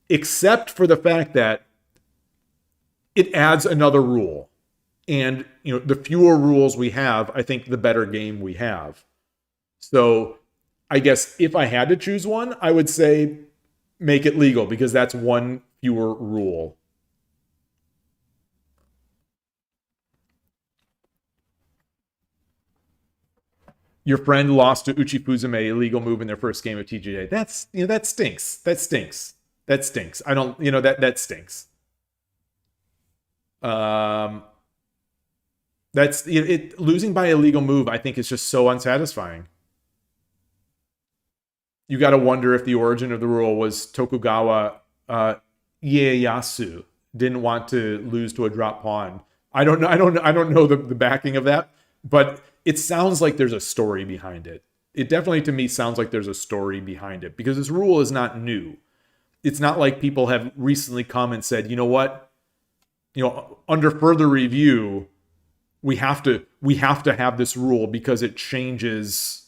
Except for the fact that it adds another rule. And, the fewer rules we have, I think the better game we have. So I guess if I had to choose one, I would say make it legal because that's one fewer rule. Your friend lost to Uchi Fuzume, illegal move in their first game of TGA. That stinks. That stinks. I don't, that stinks. That's it. Losing by illegal move, I think, is just so unsatisfying. You got to wonder if the origin of the rule was Tokugawa Ieyasu didn't want to lose to a drop pawn. I don't know the backing of that, but it sounds like there's a story behind it. It definitely, to me, sounds like there's a story behind it because this rule is not new. It's not like people have recently come and said, you know what? Under further review, we have to have this rule because it changes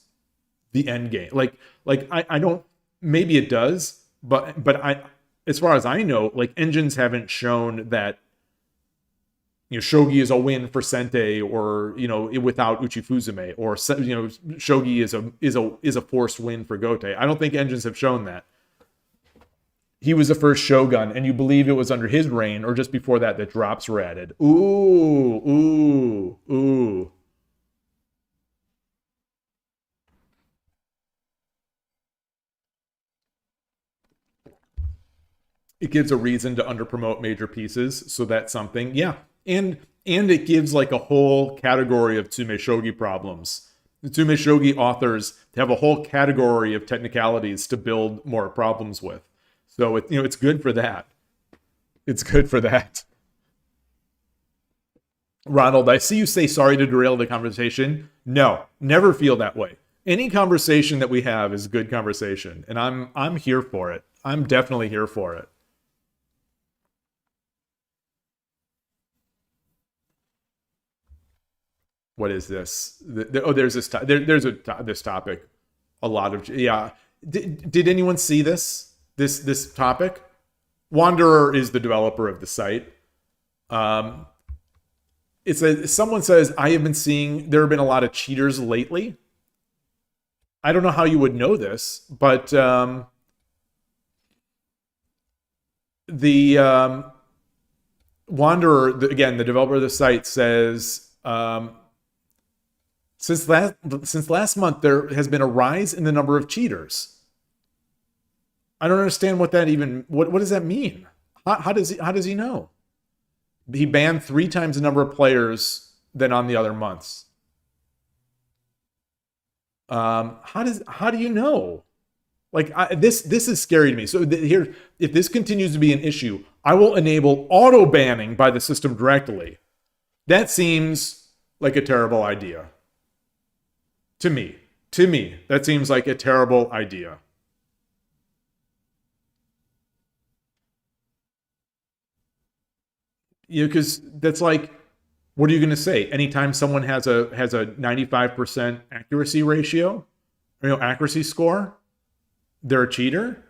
the end game. Like I don't, maybe it does, but as far as I know, like engines haven't shown that shogi is a win for Sente or without Uchi Fuzume, or shogi is a forced win for Gote. I don't think engines have shown that. he was the first shogun, and you believe it was under his reign or just before that drops were added. Ooh. It gives a reason to underpromote major pieces, so that's something. Yeah, and it gives like a whole category of Tsume Shogi problems. The Tsume Shogi authors have a whole category of technicalities to build more problems with. So it's good for that. It's good for that. Ronald, I see you say sorry to derail the conversation. No, never feel that way. Any conversation that we have is good conversation, and I'm here for it. I'm definitely here for it. What is this? There's this. This topic. A lot of Did anyone see this? This topic? Wanderer is the developer of the site. Someone says, I have been seeing there have been a lot of cheaters lately. I don't know how you would know this, but the Wanderer, again, the developer of the site says. Since last month, there has been a rise in the number of cheaters. I don't understand what that even. What does that mean? How does he know? He banned 3 times the number of players than on the other months. How do you know? Like this is scary to me. So here, if this continues to be an issue, I will enable auto banning by the system directly. That seems like a terrible idea. To me, that seems like a terrible idea. Because that's like, what are you going to say? Anytime someone has a 95% accuracy ratio, accuracy score, they're a cheater.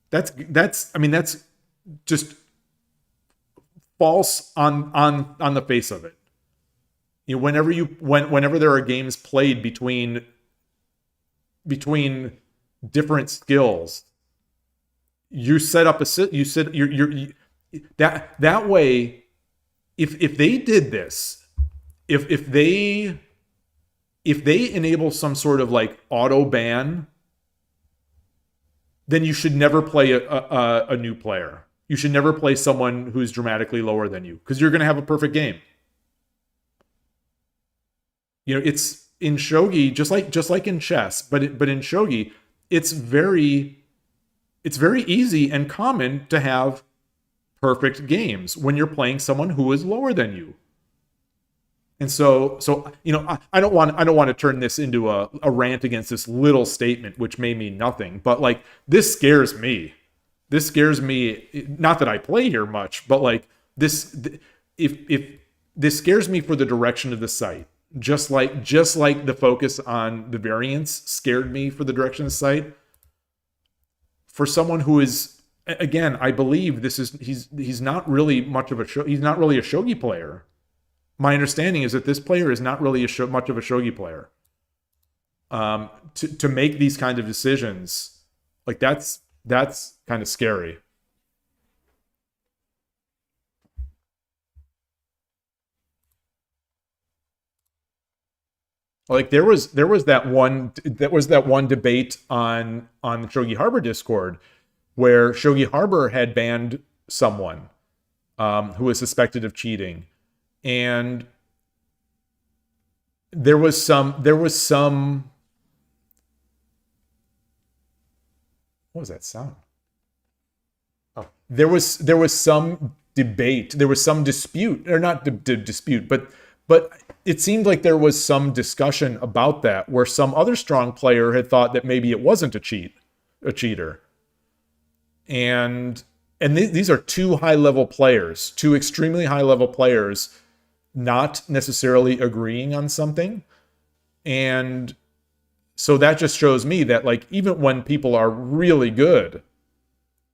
That's just false on the face of it. Whenever there are games played between different skills, you set up that way. If they did this, if they enable some sort of like auto ban, then you should never play a new player. You should never play someone who's dramatically lower than you, because you're going to have a perfect game. It's in shogi just like in chess, but in shogi, it's very easy and common to have perfect games when you're playing someone who is lower than you. And so I don't want to turn this into a rant against this little statement, which may mean nothing, but like this scares me. This scares me. Not that I play here much, but like this, if this scares me for the direction of the site. Just like the focus on the variance scared me for the direction of the site. For someone who is, again, I believe he's not really much of he's not really a shogi player. My understanding is that this player is not really much of a shogi player. To make these kind of decisions, like that's kind of scary. Like there was that one debate on the Shogi Harbor Discord where Shogi Harbor had banned someone who was suspected of cheating, and there was some what was that sound? Oh, there was some debate, there was some dispute, or not dispute, but it seemed like there was some discussion about that, where some other strong player had thought that maybe it wasn't a cheater. And these are two high-level players, two extremely high-level players, not necessarily agreeing on something. And so that just shows me that, like, even when people are really good,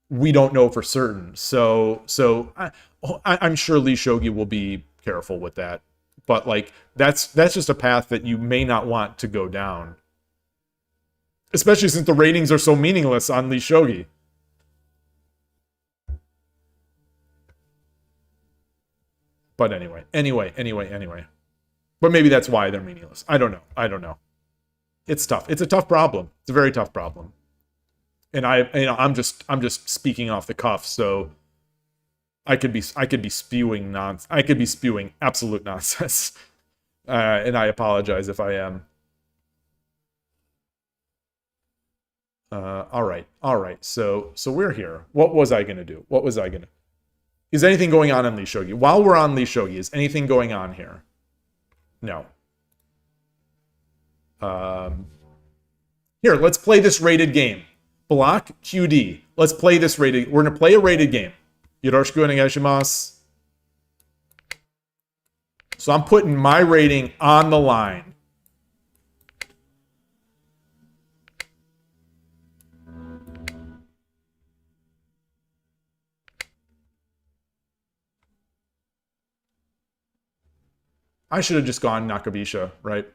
we don't know for certain. So I'm sure Lee Shogi will be careful with that. But like that's just a path that you may not want to go down, especially since the ratings are so meaningless on Lee Shogi. But anyway. But maybe that's why they're meaningless. I don't know. It's tough. It's a tough problem. It's a very tough problem. And I'm just speaking off the cuff, so I could be spewing nonsense. I could be spewing absolute nonsense. And I apologize if I am. All right. So we're here. What was I gonna do? Is anything going on Lee Shogi? While we're on Lee Shogi, is anything going on here? No. Here, let's play this rated game. Block QD. Let's play this rated. We're gonna play a rated game. Yoroshiku onegaishimasu. So I'm putting my rating on the line. I should have just gone Nakabisha, right?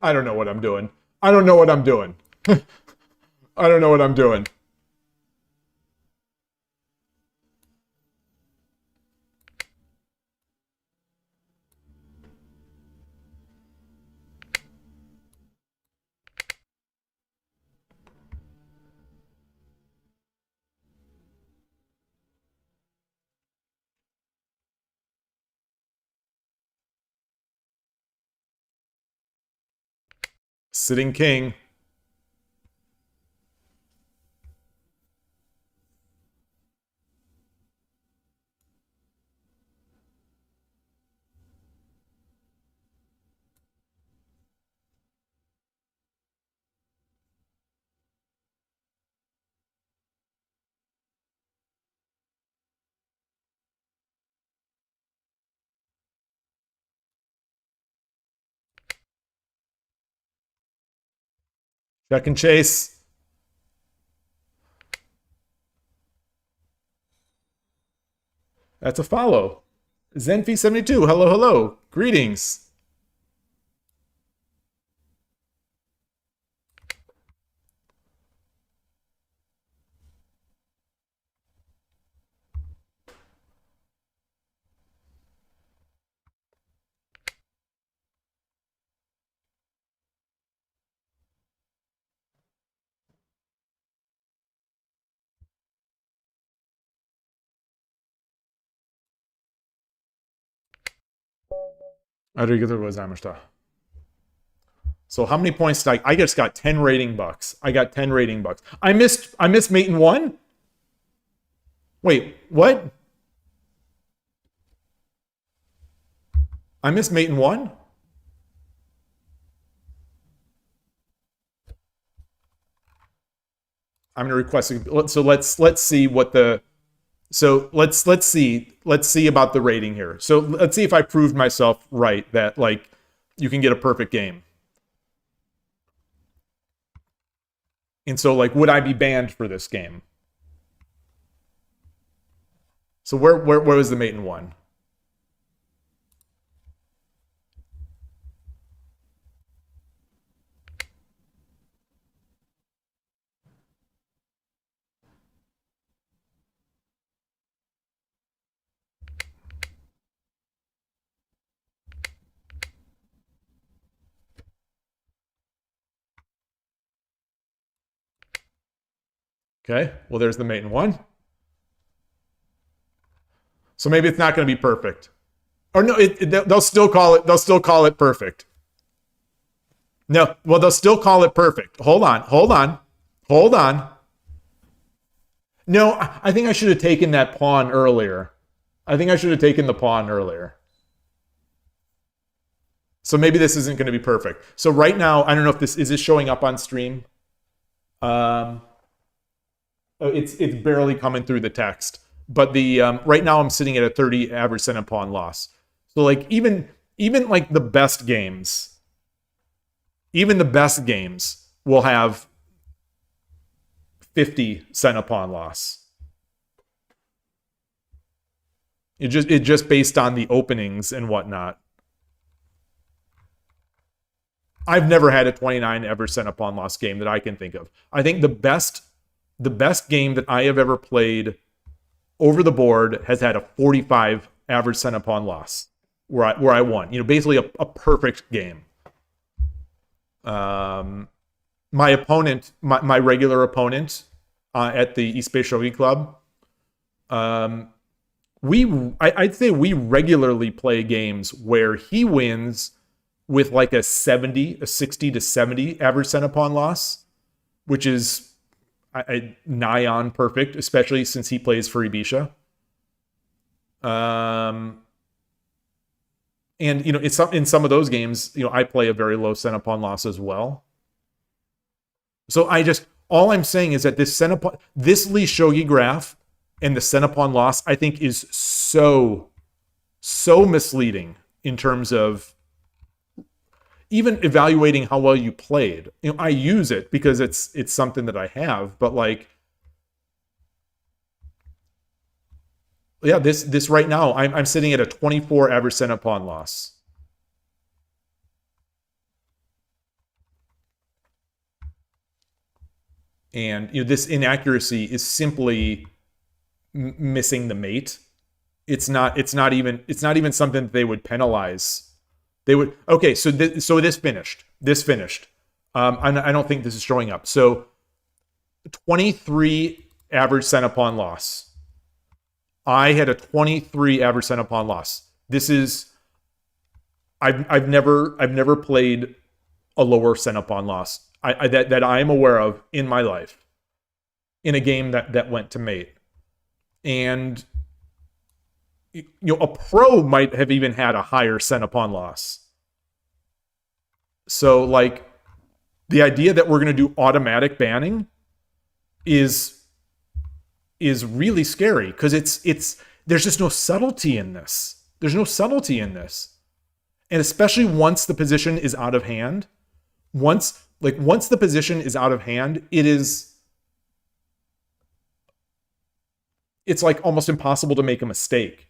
I don't know what I'm doing. I don't know what I'm doing. Sitting king. Check and chase. That's a follow. Zenfi72, hello. Greetings. Arigatou gozaimashita. So how many points did I just got 10 rating bucks. I missed mate in 1? Wait, what? I missed mate in 1? I'm gonna request. So let's see what the. So let's see about the rating here. So let's see if I proved myself right that like you can get a perfect game. And so like would I be banned for this game? So where was the mate in 1? Okay, well, there's the mate in 1. So maybe it's not going to be perfect. Or no, they'll still call it perfect. No, well, they'll still call it perfect. Hold on. No, I think I should have taken that pawn earlier. I think I should have taken the pawn earlier. So maybe this isn't going to be perfect. So right now, I don't know if this is showing up on stream. It's barely coming through the text. But the right now I'm sitting at a 30 average cent pawn loss. So like even like the best games, will have 50 cent pawn loss. It just based on the openings and whatnot. I've never had a 29 average cent pawn loss game that I can think of. I think the best game that I have ever played over the board has had a 45 average cent pawn loss where I won. Basically a perfect game. My opponent, my regular opponent at the East Bay Shogi Club, I'd say we regularly play games where he wins with like a 60 to 70 average cent pawn loss, which is nigh on perfect, especially since he plays for Ibisha. And it's in some of those games, I play a very low cent pawn loss as well. So all I'm saying is that this Lee Shogi graph and the cent pawn loss, I think, is so misleading in terms of even evaluating how well you played. I use it because it's something that I have, but like, yeah, this right now, I'm sitting at a 24 average cent pawn loss. And this inaccuracy is simply missing the mate. It's not even something that they would penalize. They would, okay, so this finished. I don't think this is showing up. So 23 average cent pawn loss. I had a 23 average cent pawn loss. This is, I've never played a lower cent pawn loss that I am aware of in my life in a game that went to mate. And a pro might have even had a higher cent pawn loss. So like the idea that we're going to do automatic banning is really scary because there's just no subtlety in this. There's no subtlety in this. And especially once the position is out of hand, once the position is out of hand, it's like almost impossible to make a mistake.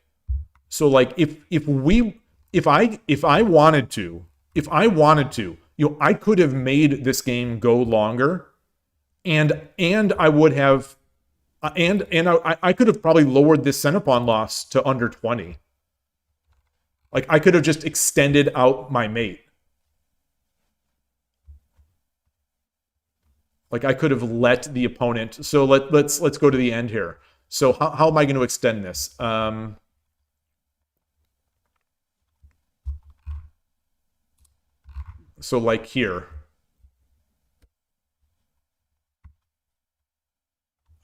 So like if I wanted to, I could have made this game go longer, and I would have, and I could have probably lowered this cent pawn loss to under 20. Like I could have just extended out my mate. Like I could have let the opponent. So let's go to the end here. So how am I going to extend this? So like here.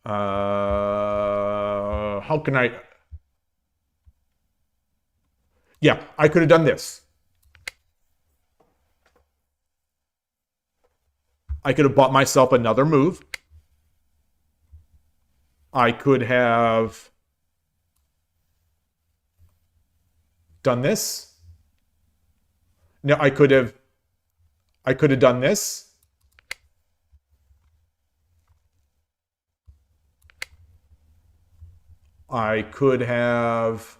How can I? Yeah, I could have done this. I could have bought myself another move. I could have done this. No, I could have done this. I could have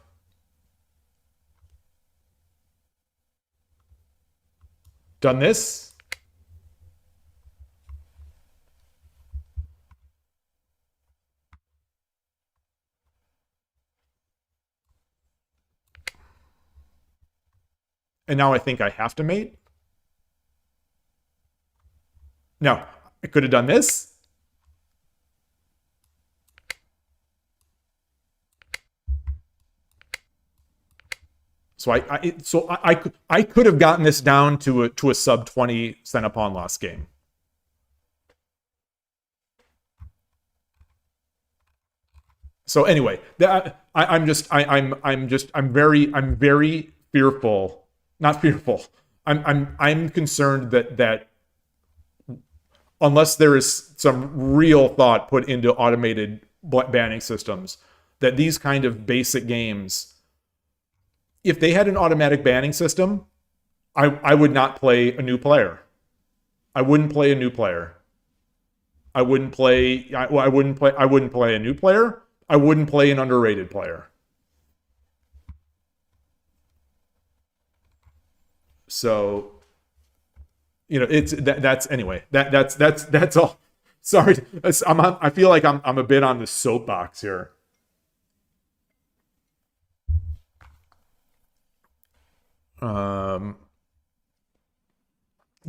done this. And now I think I have to mate. No, I could have done this. So I could have gotten this down to a sub 20 cent upon loss game. So anyway, I'm very fearful. Not fearful. I'm concerned that unless there is some real thought put into automated banning systems, that these kind of basic games, if they had an automatic banning system, I would not play a new player. I wouldn't play a new player. I wouldn't play a new player. I wouldn't play an underrated player. So, you know, that's anyway. That's all. Sorry, I feel like I'm a bit on the soapbox here.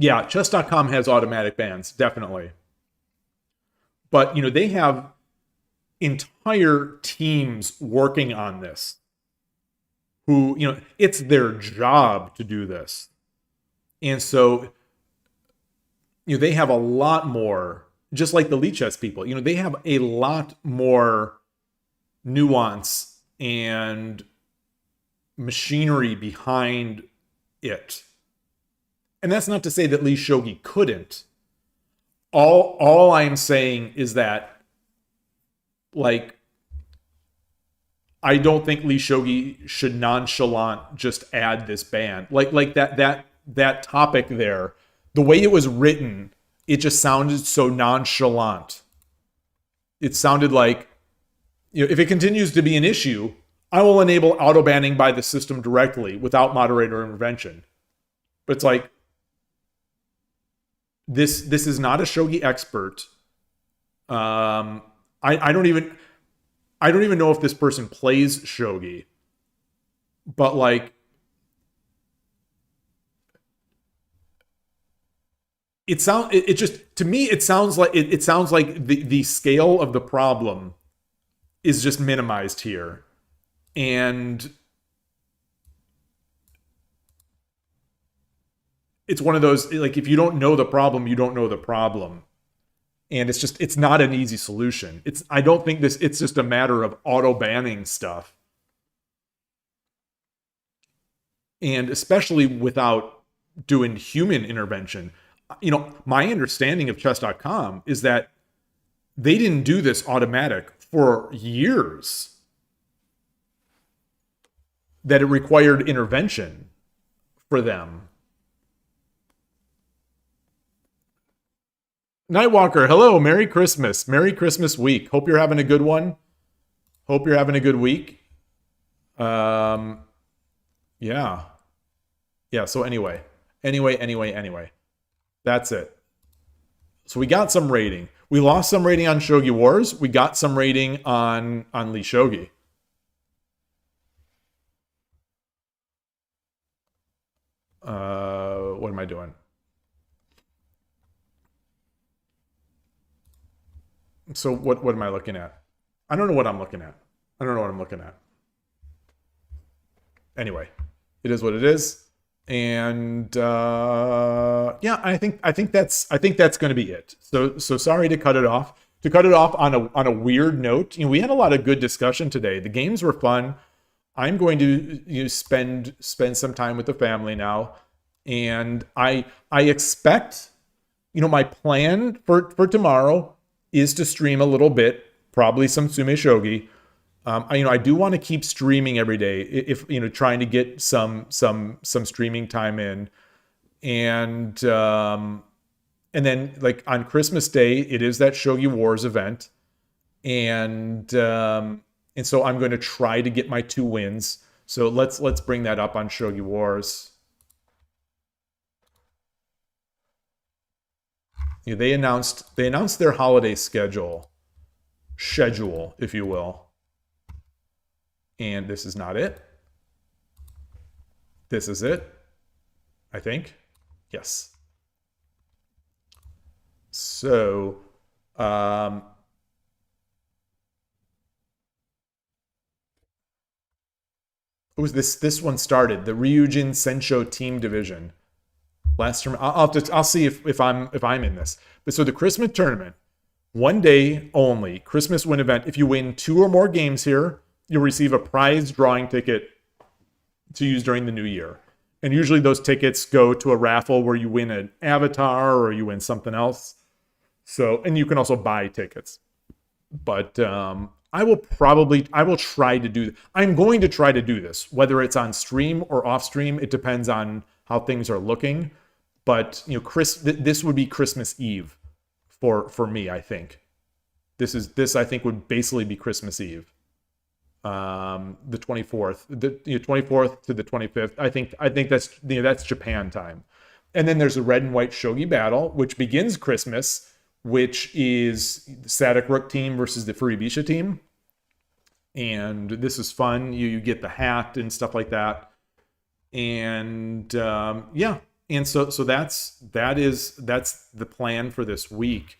Yeah, chess.com has automatic bans, definitely. But, you know, they have entire teams working on this who, you know, it's their job to do this. And so, you know, they have a lot more, just like the Lichess people, you know, they have a lot more nuance and machinery behind it. And that's not to say that Lee Shogi couldn't. All I'm saying is that, like, I don't think Lee Shogi should nonchalant just add this ban. Like that topic there, the way it was written, it just sounded so nonchalant. It sounded like, you know, if it continues to be an issue, I will enable auto banning by the system directly without moderator intervention. But it's like, this is not a shogi expert. I don't even know if this person plays shogi. But like, it just, to me, it sounds like the scale of the problem is just minimized here. And it's one of those, like, if you don't know the problem, you don't know the problem. And it's not an easy solution. I don't think it's just a matter of auto banning stuff. And especially without doing human intervention. You know, my understanding of chess.com is that they didn't do this automatic for years. That it required intervention for them. Nightwalker, hello, Merry Christmas. Merry Christmas week. Hope you're having a good one. Hope you're having a good week. Yeah. Yeah, so anyway. That's it. So we got some rating. We lost some rating on Shogi Wars. We got some rating on Lee Shogi. What am I doing? So what am I looking at? I don't know what I'm looking at. Anyway, it is what it is. And yeah, I think that's going to be it. So sorry to cut it off. To cut it off on a weird note. You know, we had a lot of good discussion today. The games were fun. I'm going to spend some time with the family now, and I expect, you know, my plan for tomorrow is to stream a little bit, probably some Sume Shogi. I do want to keep streaming every day, if you know, trying to get some streaming time in, and then like on Christmas Day, it is that Shogi Wars event, and so I'm going to try to get my 2 wins. So let's bring that up on Shogi Wars. You know, they announced their holiday schedule, if you will. And this is not it. This is it, I think. Yes. So, It was this one started, the Ryujin Sensho Team Division. Last term, I'll see if I'm in this. But so the Christmas tournament, 1 day only, Christmas win event. If you win 2 or more games here, you'll receive a prize drawing ticket to use during the new year. And usually those tickets go to a raffle where you win an avatar or you win something else. So, and you can also buy tickets. But I will try to do, I'm going to try to do this, whether it's on stream or off stream. It depends on how things are looking. But, you know, this would be Christmas Eve for me, I think. This I think would basically be Christmas Eve. The 24th, the 24th to the 25th. I think that's, you know, that's Japan time. And then there's a red and white shogi battle, which begins Christmas, which is the Static Rook team versus the Furibisha team. And this is fun. You get the hat and stuff like that. And yeah. And so that's the plan for this week.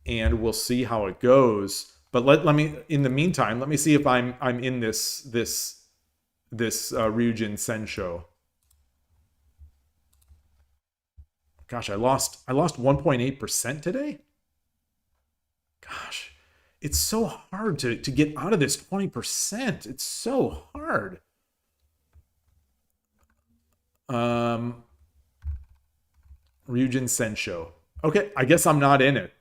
And we'll see how it goes. But let me, in the meantime, let me see if I'm in this Ryujin Sensho. Gosh, I lost 1.8% today. Gosh, it's so hard to get out of this 20%. It's so hard. Ryujin Sensho. Okay, I guess I'm not in it.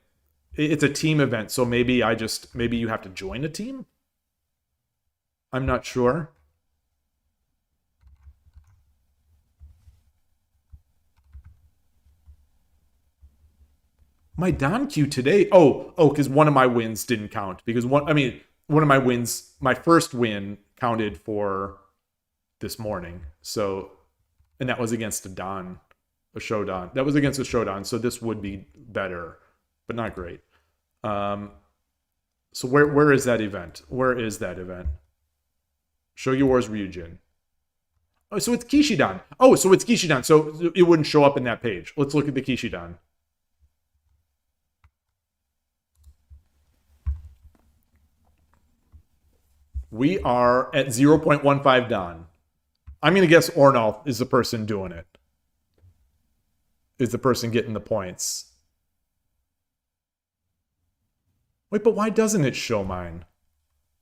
It's a team event, so maybe you have to join a team? I'm not sure. My Dan queue today. Oh, because one of my wins didn't count. Because one of my wins, my first win counted for this morning. So, and that was against a Shodan. That was against a Shodan, so this would be better, but not great. So where is that event? Where is that event? Shogi Wars Ryujin. Oh, so it's Kishidan. Oh, so it's Kishidan. So it wouldn't show up in that page. Let's look at the Kishidan. We are at 0.15 Dan. I'm going to guess Ornolf is the person doing it. Is the person getting the points. Wait, but why doesn't it show mine?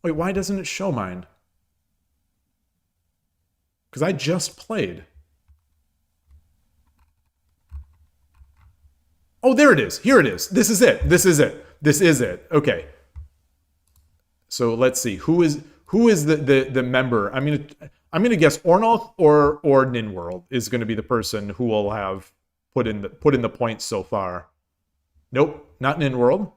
Wait, why doesn't it show mine? Because I just played. Oh, there it is. Here it is. This is it. This is it. This is it. Okay. So let's see. Who is the member? I'm gonna guess Ornolf or NinWorld is going to be the person who will have put in the points so far. Nope, not NinWorld.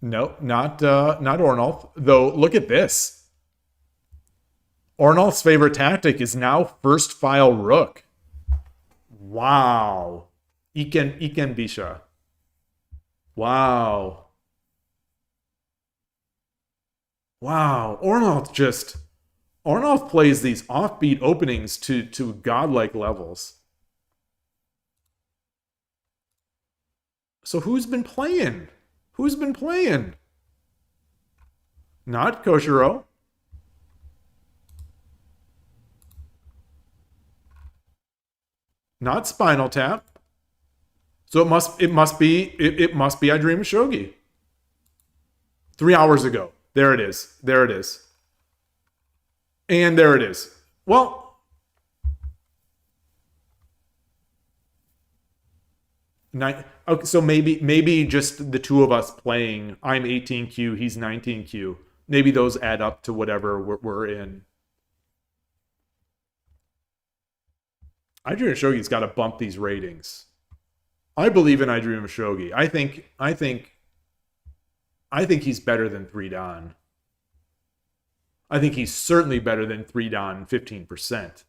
No, not Ornolf. Though, look at this. Ornolf's favorite tactic is now first file rook. Wow. Iken Bisha. Wow. Wow. Ornolf plays these offbeat openings to godlike levels. So who's been playing? Who's been playing? Not Koshiro. Not Spinal Tap. So it must be I Dream of Shogi. 3 hours ago. There it is. There it is. And there it is. Well, okay, so maybe just the two of us playing. I'm 18Q, he's 19Q. Maybe those add up to whatever we're in. I Dream of Shogi's got to bump these ratings. I believe in I Dream of Shogi. I think he's better than 3 Dan. I think he's certainly better than 3 Dan 15%.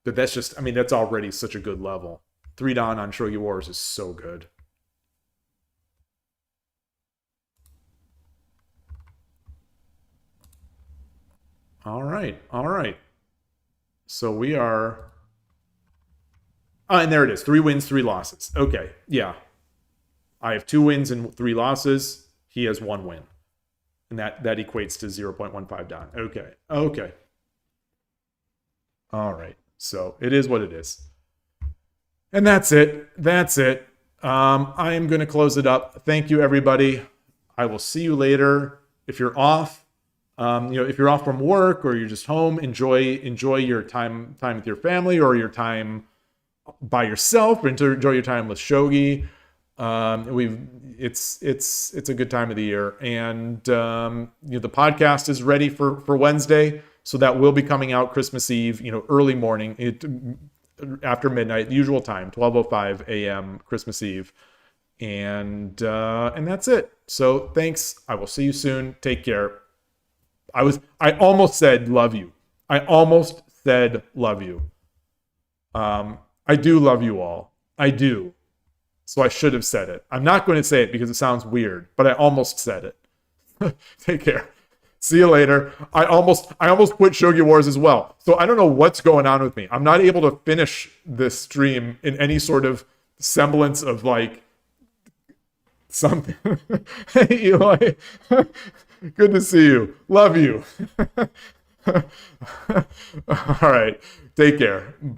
But that's just, that's already such a good level. 3 Dan on Shogi Wars is so good. All right. So we are And there it is. 3 wins, 3 losses. Okay. Yeah. I have 2 wins and 3 losses. He has 1 win. And that equates to 0.15 down. Okay. Okay. All right. So it is what it is. And that's it. That's it. I am going to close it up. Thank you, everybody. I will see you later. If you're off, if you're off from work or you're just home, enjoy your time with your family or your time by yourself. Or enjoy your time with Shogi. It's a good time of the year, and the podcast is ready for Wednesday, so that will be coming out Christmas Eve, early morning, after midnight, the usual time, 12:05 a.m. Christmas Eve, and that's it. So thanks. I will see you soon. Take care. I almost said love you. I almost said love you. I do love you all. I do. So I should have said it. I'm not going to say it because it sounds weird, but I almost said it. Take care. See you later. I almost quit Shogi Wars as well. So I don't know what's going on with me. I'm not able to finish this stream in any sort of semblance of like something. Hey, Yloigh. Good to see you. Love you. All right. Take care. Bye.